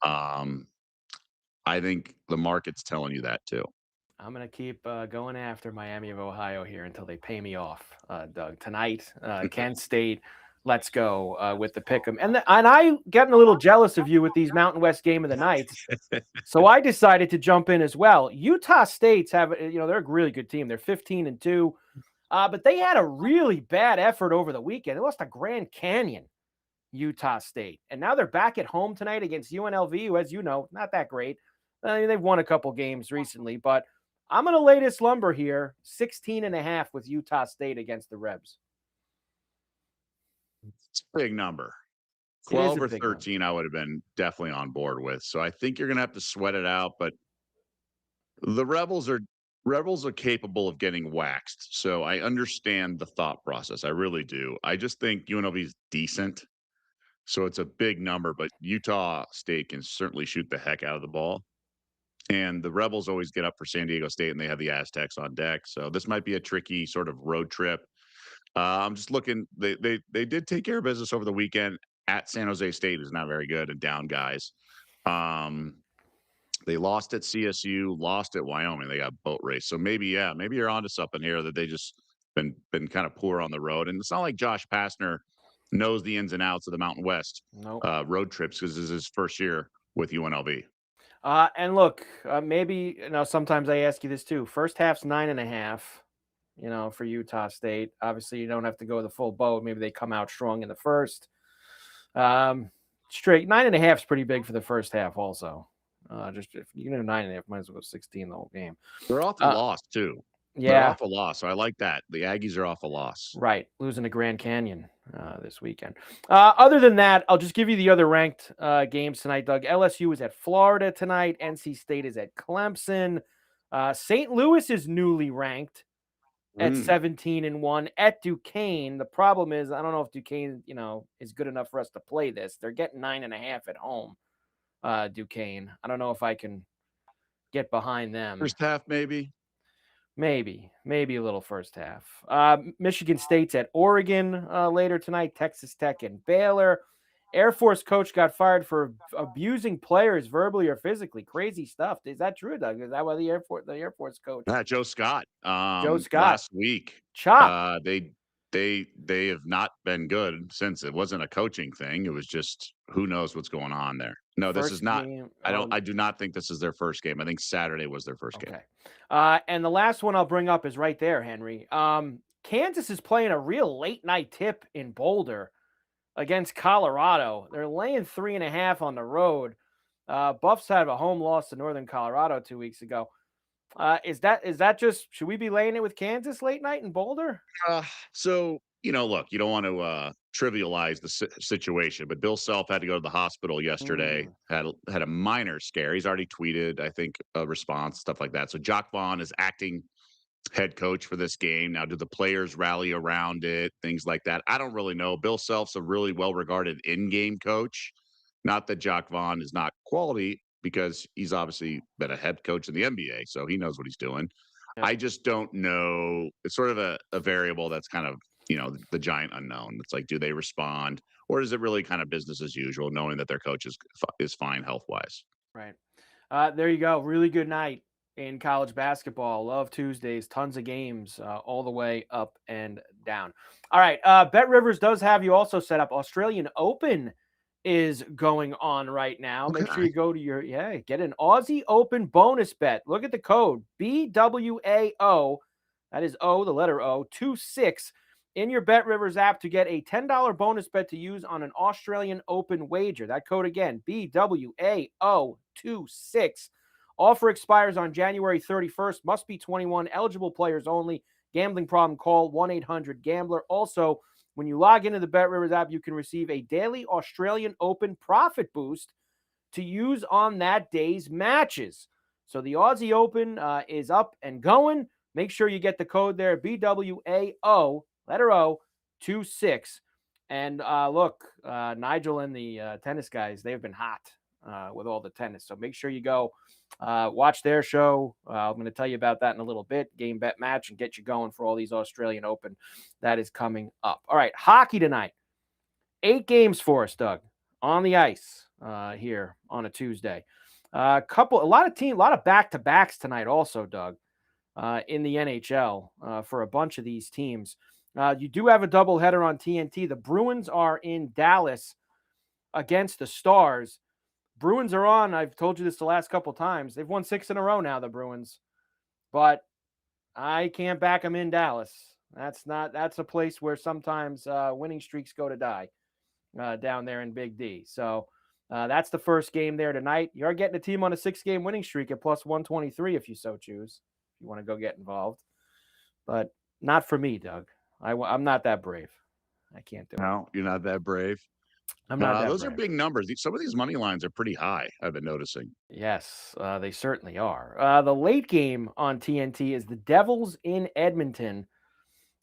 I think the market's telling you that too. I'm going to keep going after Miami of Ohio here until they pay me off, Doug. Tonight, Kent State, let's go with the pick'em. And I getting a little jealous of you with these Mountain West game of the nights. So I decided to jump in as well. Utah State's they're a really good team. They're 15-2, but they had a really bad effort over the weekend. They lost to Grand Canyon, Utah State. And now they're back at home tonight against UNLV, who, as you know, not that great. They've won a couple games recently, but I'm going to lay this lumber here, 16.5 with Utah State against the Rebs. It's a big number. 12 or 13, I would have been definitely on board with. So I think you're going to have to sweat it out, but the Rebels are capable of getting waxed. So I understand the thought process. I really do. I just think UNLV is decent. So it's a big number, but Utah State can certainly shoot the heck out of the ball. And the Rebels always get up for San Diego State, and they have the Aztecs on deck. So this might be a tricky sort of road trip. I'm just looking. They did take care of business over the weekend at San Jose State, who's not very good and down guys. They lost at CSU, lost at Wyoming. They got boat race. So maybe you're onto something here that they just been kind of poor on the road. And it's not like Josh Pastner knows the ins and outs of the Mountain West road trips because this is his first year with UNLV. And look, maybe sometimes I ask you this too. First half's 9.5, for Utah State. Obviously, you don't have to go the full boat. Maybe they come out strong in the first. Straight 9.5 is pretty big for the first half. Also, just if you have 9.5, might as well go 16 the whole game. They're off a loss too. Yeah, they're off a loss. So I like that. The Aggies are off a loss. Right, losing to Grand Canyon this weekend. Other than that, I'll just give you the other ranked games tonight, Doug. LSU is at Florida tonight. NC State is at Clemson. St. Louis is newly ranked at 17-1 at Duquesne. The problem is, I don't know if Duquesne, is good enough for us to play this. They're getting 9.5 at home. Duquesne. I don't know if I can get behind them. First half, maybe. Maybe a little first half. Michigan State's at Oregon later tonight. Texas Tech and Baylor. Air Force coach got fired for abusing players verbally or physically. Crazy stuff. Is that true, Doug? Is that why the Air Force coach? Joe Scott. Last week. Chop. They have not been good since. It wasn't a coaching thing. It was just who knows what's going on there. No, this is not. I do not think this is their first game. I think Saturday was their first game. And the last one I'll bring up is right there, Henry. Kansas is playing a real late night tip in Boulder against Colorado. They're laying 3.5 on the road. Buffs had a home loss to Northern Colorado 2 weeks ago. Is that just, should we be laying it with Kansas late night in Boulder? So, look, you don't want to trivialize the situation, but Bill Self had to go to the hospital yesterday, had a minor scare. He's already tweeted, I think, a response, stuff like that. So Jock Vaughn is acting head coach for this game. Now, do the players rally around it? Things like that. I don't really know. Bill Self's a really well-regarded in-game coach. Not that Jock Vaughn is not quality, because he's obviously been a head coach in the NBA, so he knows what he's doing. Yep. I just don't know. It's sort of a variable that's kind of, the giant unknown. It's like, do they respond, or is it really kind of business as usual, knowing that their coach is fine health wise? Right. There you go. Really good night in college basketball. Love Tuesdays. Tons of games all the way up and down. All right. Bet Rivers does have you also set up. Australian Open is going on right now. Make sure Okay. you go to get an Aussie Open bonus bet. Look at the code BWAO. That is O, the letter O, 26 in your Bet Rivers app to get a $10 bonus bet to use on an Australian Open wager. That code again, BWAO 26. Offer expires on January 31st. Must be 21. Eligible players only. Gambling problem, call 1-800-GAMBLER. Also, when you log into the Bet Rivers app, you can receive a daily Australian Open profit boost to use on that day's matches. So the Aussie Open is up and going. Make sure you get the code there, BWAO, letter O, 26. And look, Nigel and the tennis guys, they've been hot with all the tennis. So make sure you go watch their show. I'm going to tell you about that in a little bit. Game Bet Match, and get you going for all these Australian Open that is coming up. All right, hockey tonight. 8 games for us, Doug, on the ice here on a Tuesday. A lot of back-to-backs tonight also, Doug, in the NHL for a bunch of these teams. You do have a doubleheader on TNT. The Bruins are in Dallas against the Stars. Bruins are on. I've told you this the last couple times. They've won 6 in a row now, the Bruins. But I can't back them in Dallas. That's a place where sometimes winning streaks go to die down there in Big D. So that's the first game there tonight. You are getting a team on a 6-game winning streak at plus 123 if you so choose. If you want to go get involved. But not for me, Doug. I'm not that brave. I can't do it. No, you're not that brave. I'm not that Those brave. are big numbers. Some of these money lines are pretty high, I've been noticing. Yes, they certainly are. The late game on TNT is the Devils in Edmonton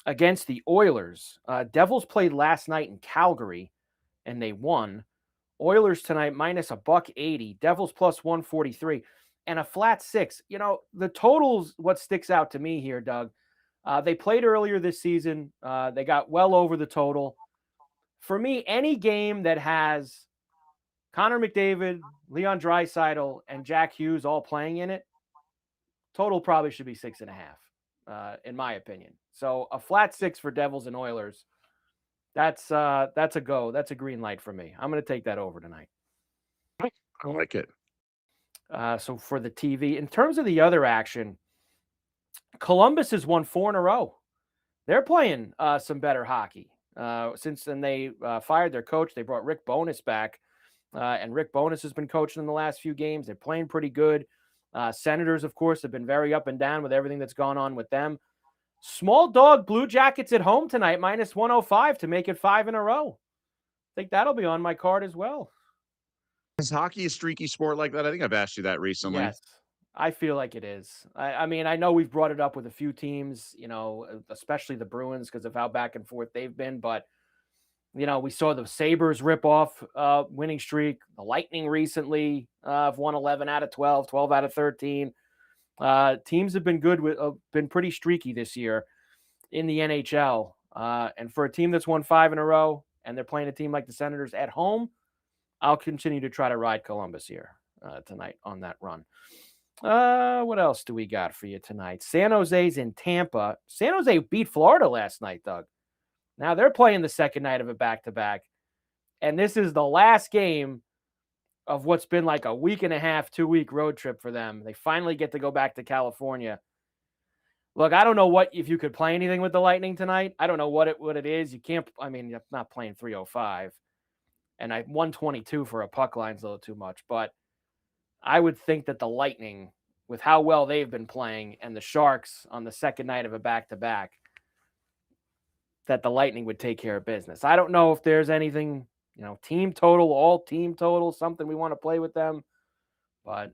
against the Oilers. Devils played last night in Calgary, and they won. Oilers tonight minus $1.80. Devils plus 143, and a flat 6. The totals. What sticks out to me here, Doug? They played earlier this season. They got well over the total. For me, any game that has Connor McDavid, Leon Draisaitl, and Jack Hughes all playing in it, total probably should be 6.5, in my opinion. So a flat 6 for Devils and Oilers. That's a go. That's a green light for me. I'm going to take that over tonight. I like it. So for the TV, in terms of the other action, Columbus has won 4 in a row. They're playing some better hockey. Since then they fired their coach. They brought Rick Bowness back, and Rick Bowness has been coaching in the last few games. They're playing pretty good. Senators, of course, have been very up and down with everything that's gone on with them. Small dog Blue Jackets at home tonight, minus 105 to make it 5 in a row. I think that'll be on my card as well. Is hockey a streaky sport like that? I think I've asked you that recently. Yes, I feel like it is. I mean, I know we've brought it up with a few teams, especially the Bruins because of how back and forth they've been. But, we saw the Sabres rip off winning streak. The Lightning recently have won 11 out of 12, 12 out of 13. Teams have been been pretty streaky this year in the NHL. And for a team that's won 5 in a row and they're playing a team like the Senators at home, I'll continue to try to ride Columbus here tonight on that run. What else do we got for you tonight? San Jose's in Tampa. San Jose beat Florida last night, Doug. Now they're playing the second night of a back-to-back. And this is the last game of what's been like a week and a half, 2-week road trip for them. They finally get to go back to California. Look, I don't know if you could play anything with the Lightning tonight. I don't know what it is. You can't, you're not playing 305. And 122 for a puck line's a little too much. But I would think that the Lightning, with how well they've been playing, and the Sharks on the second night of a back-to-back, that the Lightning would take care of business. I don't know if there's anything, team total, all team total, something we want to play with them. But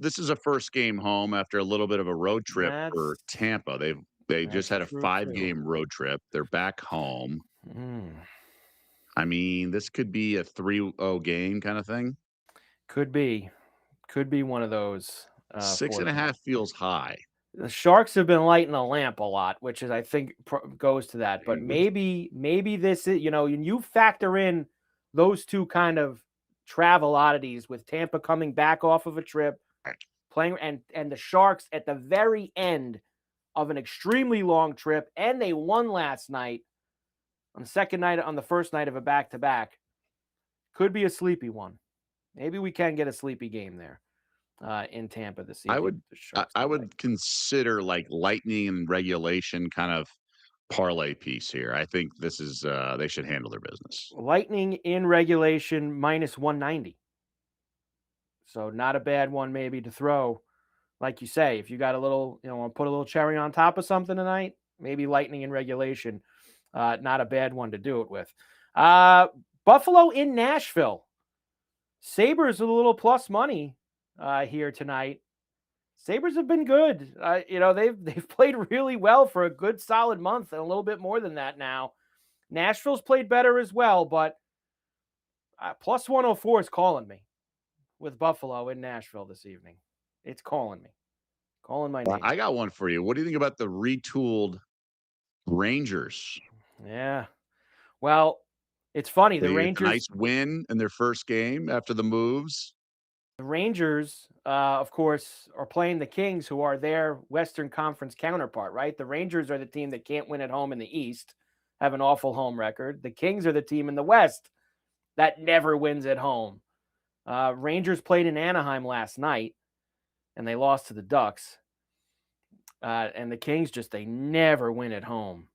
this is a first game home after a little bit of a road trip for Tampa. They just had a 5-game road trip. They're back home. I mean, this could be a 3-0 game kind of thing. Could be one of those. 6.5 feels high. The Sharks have been lighting the lamp a lot, which is, I think, goes to that. But maybe this is, and you factor in those two kind of travel oddities with Tampa coming back off of a trip, playing, and the Sharks at the very end of an extremely long trip, and they won last night on the first night of a back-to-back. Could be a sleepy one. Maybe we can get a sleepy game there in Tampa this evening. I would consider like Lightning and regulation kind of parlay piece here. I think this is they should handle their business. Lightning in regulation minus 190. So not a bad one maybe to throw. Like you say, if you got a little, want to put a little cherry on top of something tonight, maybe Lightning in regulation. Not a bad one to do it with. Buffalo in Nashville. Sabres a little plus money here tonight. Sabres have been good. They've played really well for a good solid month and a little bit more than that now. Nashville's played better as well, but plus 104 is calling me with Buffalo in Nashville this evening. It's calling me. Calling my name. I got one for you. What do you think about the retooled Rangers? Yeah. Well, it's funny. The Rangers, nice win in their first game after the moves. The Rangers, of course, are playing the Kings, who are their Western Conference counterpart, right? The Rangers are the team that can't win at home in the East, have an awful home record. The Kings are the team in the West that never wins at home. Rangers played in Anaheim last night, and they lost to the Ducks. And the Kings they never win at home.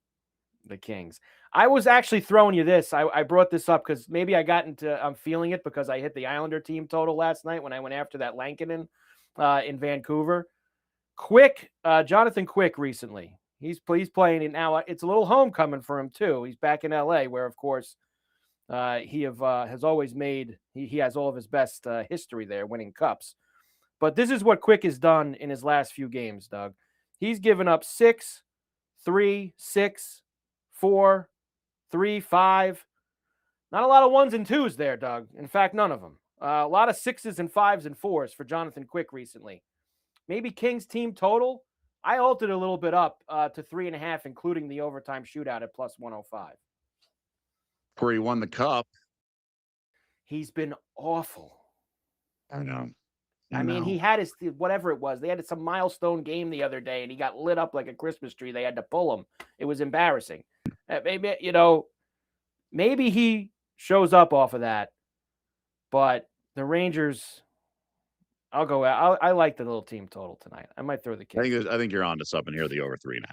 The Kings. I was actually throwing you this. I brought this up because maybe I'm feeling it because I hit the Islander team total last night when I went after that Lankinen in Vancouver. Jonathan Quick recently. He's playing it now. It's a little homecoming for him too. He's back in LA where, of course, he has always made, he has all of his best history there, winning cups. But this is what Quick has done in his last few games, Doug. He's given up 6, 3, 6, 4, 3, 5. Not a lot of 1s and 2s there, Doug. In fact, none of them. A lot of 6s and 5s and 4s for Jonathan Quick recently. Maybe Kings team total. I altered a little bit up to 3.5, including the overtime shootout at plus 105. Where he won the cup. He's been awful. I know. I mean, he had his, whatever it was. They had some milestone game the other day, and he got lit up like a Christmas tree. They had to pull him. It was embarrassing. Maybe he shows up off of that. But the Rangers, I'll go out. I like the little team total tonight. I might throw the Kings. I think you're on to something here, the over 3.5.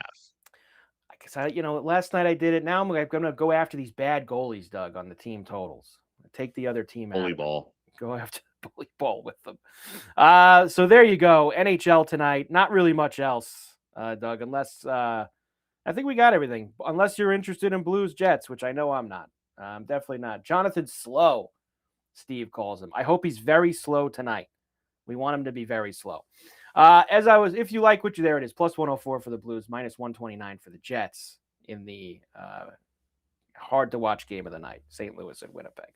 I guess last night I did it. Now I'm going to go after these bad goalies, Doug, on the team totals. Take the other team out. Bully ball. Go after bully ball with them. So there you go. NHL tonight. Not really much else, Doug, unless I think we got everything. Unless you're interested in Blues Jets, which I know I'm not. I'm definitely not. Jonathan Slow, Steve calls him. I hope he's very slow tonight. We want him to be very slow. If you like what there it is, plus 104 for the Blues, minus 129 for the Jets in the hard to watch game of the night, St. Louis and Winnipeg.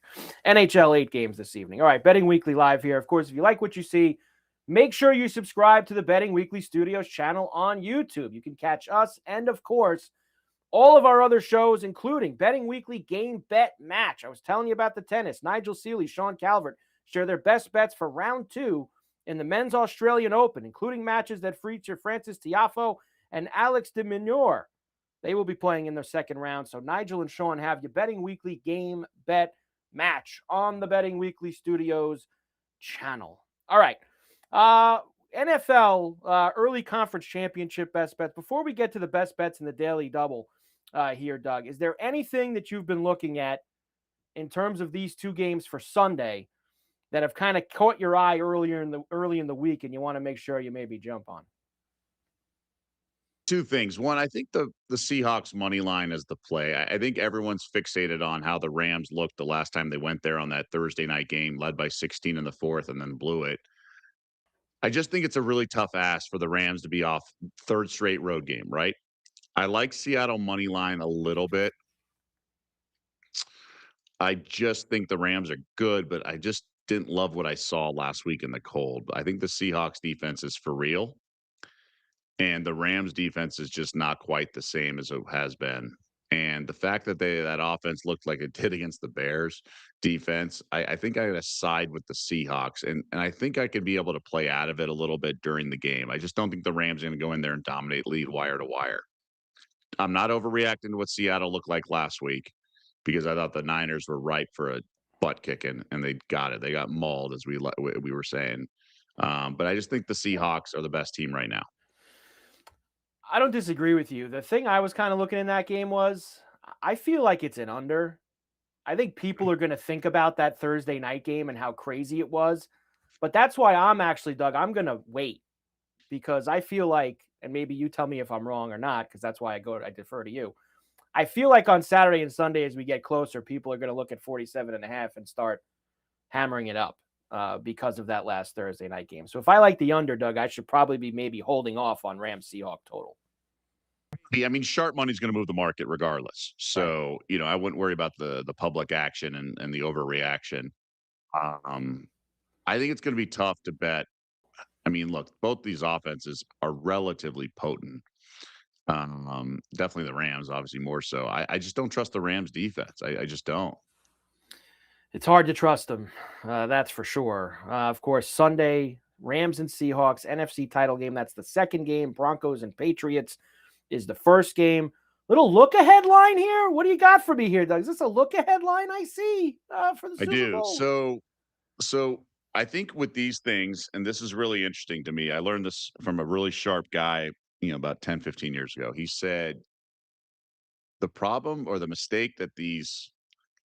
NHL 8 games this evening. All right, Betting Weekly live here. Of course, if you like what you see, make sure you subscribe to the Betting Weekly Studios channel on YouTube. You can catch us and, of course, all of our other shows, including Betting Weekly Game Bet Match. I was telling you about the tennis. Nigel Seeley, Sean Calvert share their best bets for round 2 in the Men's Australian Open, including matches that feature Francis Tiafoe and Alex de Minaur. They will be playing in their second round. So Nigel and Sean have your Betting Weekly Game Bet Match on the Betting Weekly Studios channel. All right. NFL early conference championship best bets. Before we get to the best bets in the Daily Double here, Doug, is there anything that you've been looking at in terms of these two games for Sunday that have kind of caught your eye early in the week and you want to make sure you maybe jump on? Two things. One, I think the Seahawks money line is the play. I think everyone's fixated on how the Rams looked the last time they went there on that Thursday night game, led by 16 in the fourth and then blew it. I just think it's a really tough ask for the Rams to be off third straight road game, right? I like Seattle money line a little bit. I just think the Rams are good, but I just didn't love what I saw last week in the cold. I think the Seahawks defense is for real. And the Rams defense is just not quite the same as it has been. And the fact that that offense looked like it did against the Bears defense, I think I gotta side with the Seahawks. And I think I could be able to play out of it a little bit during the game. I just don't think the Rams are gonna go in there and dominate, lead wire to wire. I'm not overreacting to what Seattle looked like last week because I thought the Niners were ripe for a butt kicking, and they got it. They got mauled, as we were saying. But I just think the Seahawks are the best team right now. I don't disagree with you. The thing I was kind of looking in that game was I feel like it's an under. I think people are going to think about that Thursday night game and how crazy it was. But that's why I'm actually, Doug, I'm going to wait because I feel like, and maybe you tell me if I'm wrong or not, because that's why I defer to you. I feel like on Saturday and Sunday, as we get closer, people are going to look at 47.5 and start hammering it up because of that last Thursday night game. So if I like the under, Doug, I should probably be maybe holding off on Rams Seahawk total. Yeah, I mean, sharp money's going to move the market regardless. So, Right. I wouldn't worry about the public action and the overreaction. I think it's going to be tough to bet. I mean, look, both these offenses are relatively potent. Definitely the Rams, obviously more so. I just don't trust the Rams defense. I just don't. It's hard to trust them. That's for sure. Of course, Sunday, Rams and Seahawks, NFC title game. That's the second game. Broncos and Patriots is the first game. Little look ahead line here. What do you got for me here, Doug? Is this a look ahead line I see for the I Super do. Bowl? So I think with these things, and this is really interesting to me. I learned this from a really sharp guy, about 10, 15 years ago. He said the problem or the mistake that these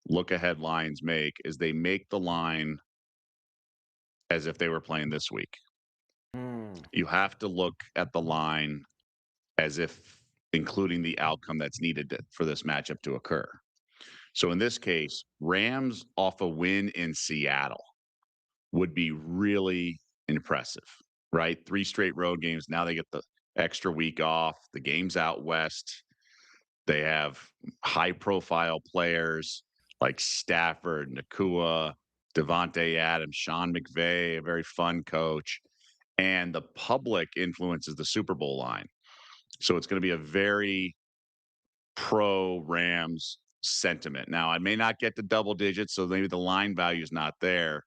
look ahead lines make is they make the line as if they were playing this week. You have to look at the line as if including the outcome that's needed for this matchup to occur. So in this case, Rams off a win in Seattle would be really impressive, right? 3 straight road games. Now they get the extra week off. The game's out west. They have high profile players like Stafford, Nakua, Devontae Adams, Sean McVay, a very fun coach. And the public influences the Super Bowl line. So it's going to be a very pro Rams sentiment. Now, I may not get to double digits, so maybe the line value is not there.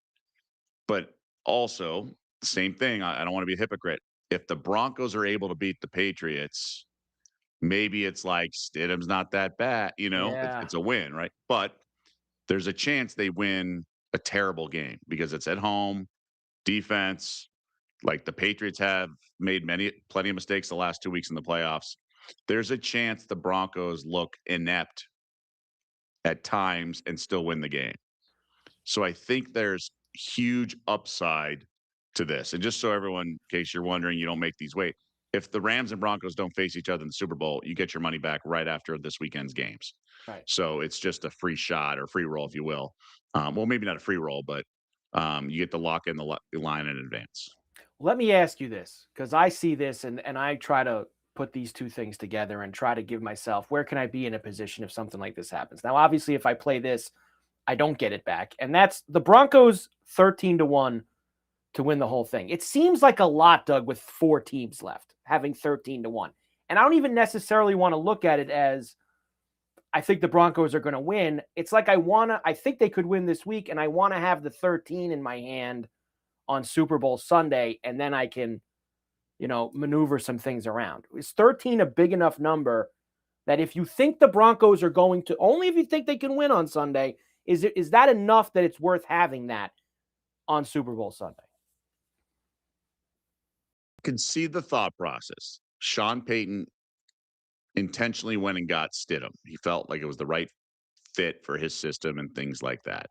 But also, same thing. I don't want to be a hypocrite. If the Broncos are able to beat the Patriots, maybe it's like Stidham's not that bad. Yeah. It's a win, right? But there's a chance they win a terrible game because it's at home, defense. Like the Patriots have made plenty of mistakes the last 2 weeks in the playoffs. There's a chance the Broncos look inept at times and still win the game. So I think there's huge upside to this. And just so everyone, in case you're wondering, you don't make these wait. If the Rams and Broncos don't face each other in the Super Bowl, you get your money back right after this weekend's games. Right. So it's just a free shot or free roll, if you will. Well, maybe not a free roll, but you get to lock in the line in advance. Let me ask you this, because I see this and I try to put these two things together and try to give myself, where can I be in a position if something like this happens? Now, obviously, if I play this, I don't get it back. And that's the Broncos 13-1 to win the whole thing. It seems like a lot, Doug, with 4 teams left, having 13-1. And I don't even necessarily want to look at it as I think the Broncos are going to win. It's like I think they could win this week, and I want to have the 13 in my hand on Super Bowl Sunday, and then I can, maneuver some things around. Is 13 a big enough number that if you think the Broncos are going to, only if you think they can win on Sunday, is that enough that it's worth having that on Super Bowl Sunday? Can see the thought process. Sean Payton intentionally went and got Stidham. He felt like it was the right fit for his system and things like that.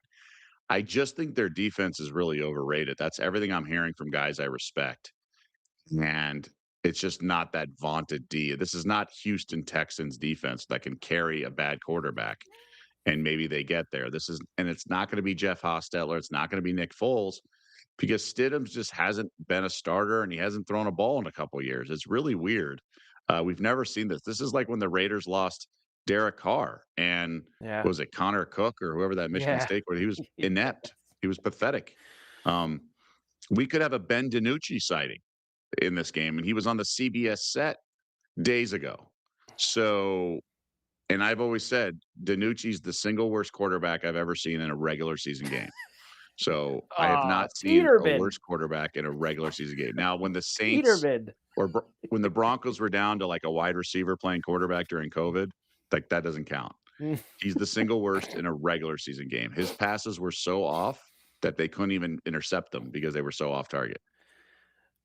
I just think their defense is really overrated. That's everything I'm hearing from guys I respect. And it's just not that vaunted D. This is not Houston Texans defense that can carry a bad quarterback. And maybe they get there. And it's not going to be Jeff Hostetler. It's not going to be Nick Foles because Stidham just hasn't been a starter and he hasn't thrown a ball in a couple of years. It's really weird. We've never seen this. This is like when the Raiders lost Derek Carr and was it Connor Cook or whoever that Michigan State was? He was inept. He was pathetic. We could have a Ben DiNucci sighting in this game, and he was on the CBS set days ago. So, and I've always said Danucci's the single worst quarterback I've ever seen in a regular season game. So I have not seen a Peterman. worse quarterback in a regular season game. Now, when the Saints Peterman. or when the Broncos were down to like a wide receiver playing quarterback during COVID, like that doesn't count. He's the single worst in a regular season game. His passes were so off that they couldn't even intercept them because they were so off target.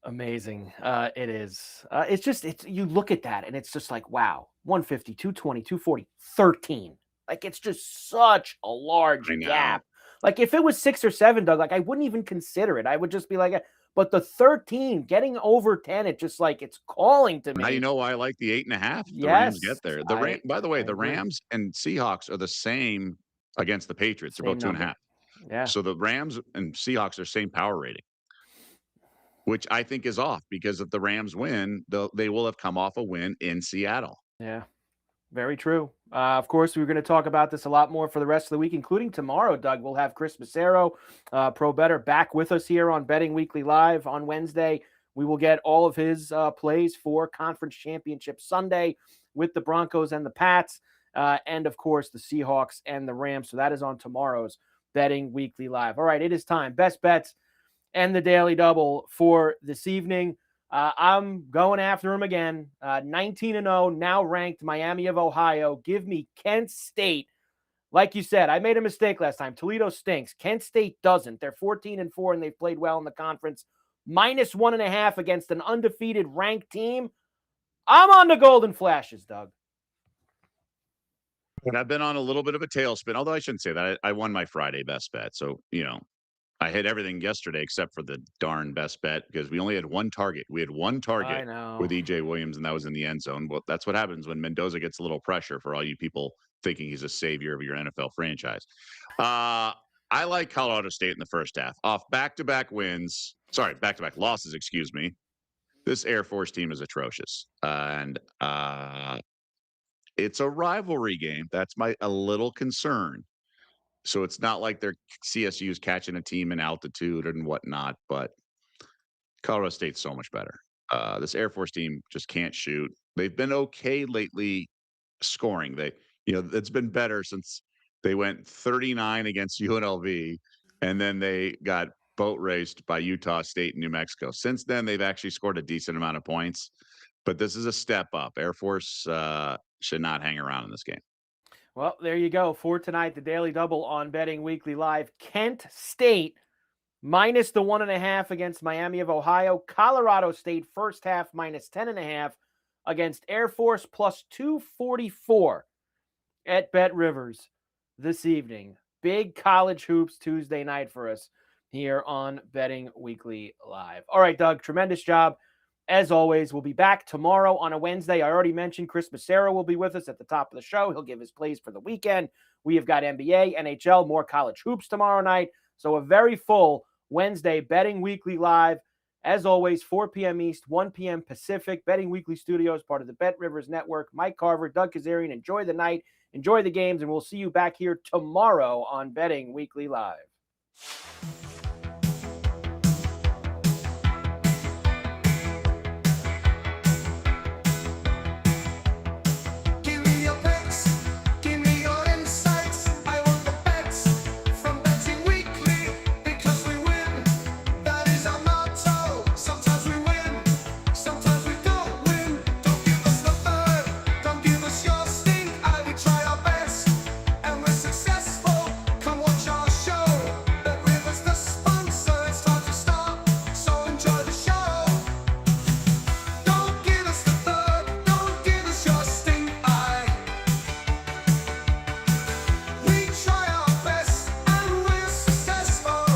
Amazing. It is. It's you look at that and it's just like, wow, 150, 220, 240, 13. Like, it's just such a large gap. Like, if it was 6 or 7, Doug, like, I wouldn't even consider it. I would just be like, but the 13 getting over 10, it just like, it's calling to me. Now you know why I like the 8.5. The Yes, Rams get there. By the way, the agree. Rams and Seahawks are the same against the Patriots. They're both 2.5. Yeah. So the Rams and Seahawks are same power rating, which I think is off, because if the Rams win, they will have come off a win in Seattle. Yeah, very true. Of course, we're going to talk about this a lot more for the rest of the week, including tomorrow, Doug. We'll have Chris Massero, Pro Better, back with us here on Betting Weekly Live on Wednesday. We will get all of his plays for Conference Championship Sunday with the Broncos and the Pats, and, of course, the Seahawks and the Rams. So that is on tomorrow's Betting Weekly Live. All right, it is time. Best bets and the Daily Double for this evening. I'm going after him again. 19-0, now ranked Miami of Ohio. Give me Kent State. Like you said, I made a mistake last time. Toledo stinks. Kent State doesn't. They're 14-4, and they've played well in the conference. -1.5 against an undefeated ranked team. I'm on the Golden Flashes, Doug. And I've been on a little bit of a tailspin, although I shouldn't say that. I won my Friday best bet. So, I hit everything yesterday except for the darn best bet, because we only had one target. We had one target with EJ Williams, and that was in the end zone. Well, that's what happens when Mendoza gets a little pressure, for all you people thinking he's a savior of your NFL franchise. I like Colorado State in the first half. Off back-to-back losses, excuse me. This Air Force team is atrocious. And it's a rivalry game. That's a little concern. So it's not like they're CSU's catching a team in altitude and whatnot, but Colorado State's so much better. This Air Force team just can't shoot. They've been okay lately scoring. It's been better since they went 39 against UNLV, and then they got boat raced by Utah State and New Mexico. Since then, they've actually scored a decent amount of points, but this is a step up. Air Force should not hang around in this game. Well, there you go. For tonight, the Daily Double on Betting Weekly Live. Kent State -1.5 against Miami of Ohio. Colorado State first half -10.5 against Air Force, +244 at Bet Rivers this evening. Big college hoops Tuesday night for us here on Betting Weekly Live. All right, Doug, tremendous job. As always, we'll be back tomorrow on a Wednesday. I already mentioned Chris Massero will be with us at the top of the show. He'll give his plays for the weekend. We have got NBA, NHL, more college hoops tomorrow night. So a very full Wednesday Betting Weekly Live. As always, 4 p.m. East, 1 p.m. Pacific. Betting Weekly Studios, part of the Bet Rivers Network. Mike Carver, Doug Kezirian. Enjoy the night. Enjoy the games, and we'll see you back here tomorrow on Betting Weekly Live. Give me your picks, give me your insights. I want the bets from Betting Weekly, because we win. That is our motto. Sometimes we win, sometimes we don't win. Don't give us the bird, don't give us your stink. We try our best, and we're successful. Come watch our show. Bet Rivers the sponsor. It's time to start, so enjoy the show. Don't give us the bird, don't give us your stink. We try our best, and we're successful.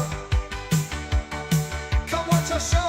Come watch our show.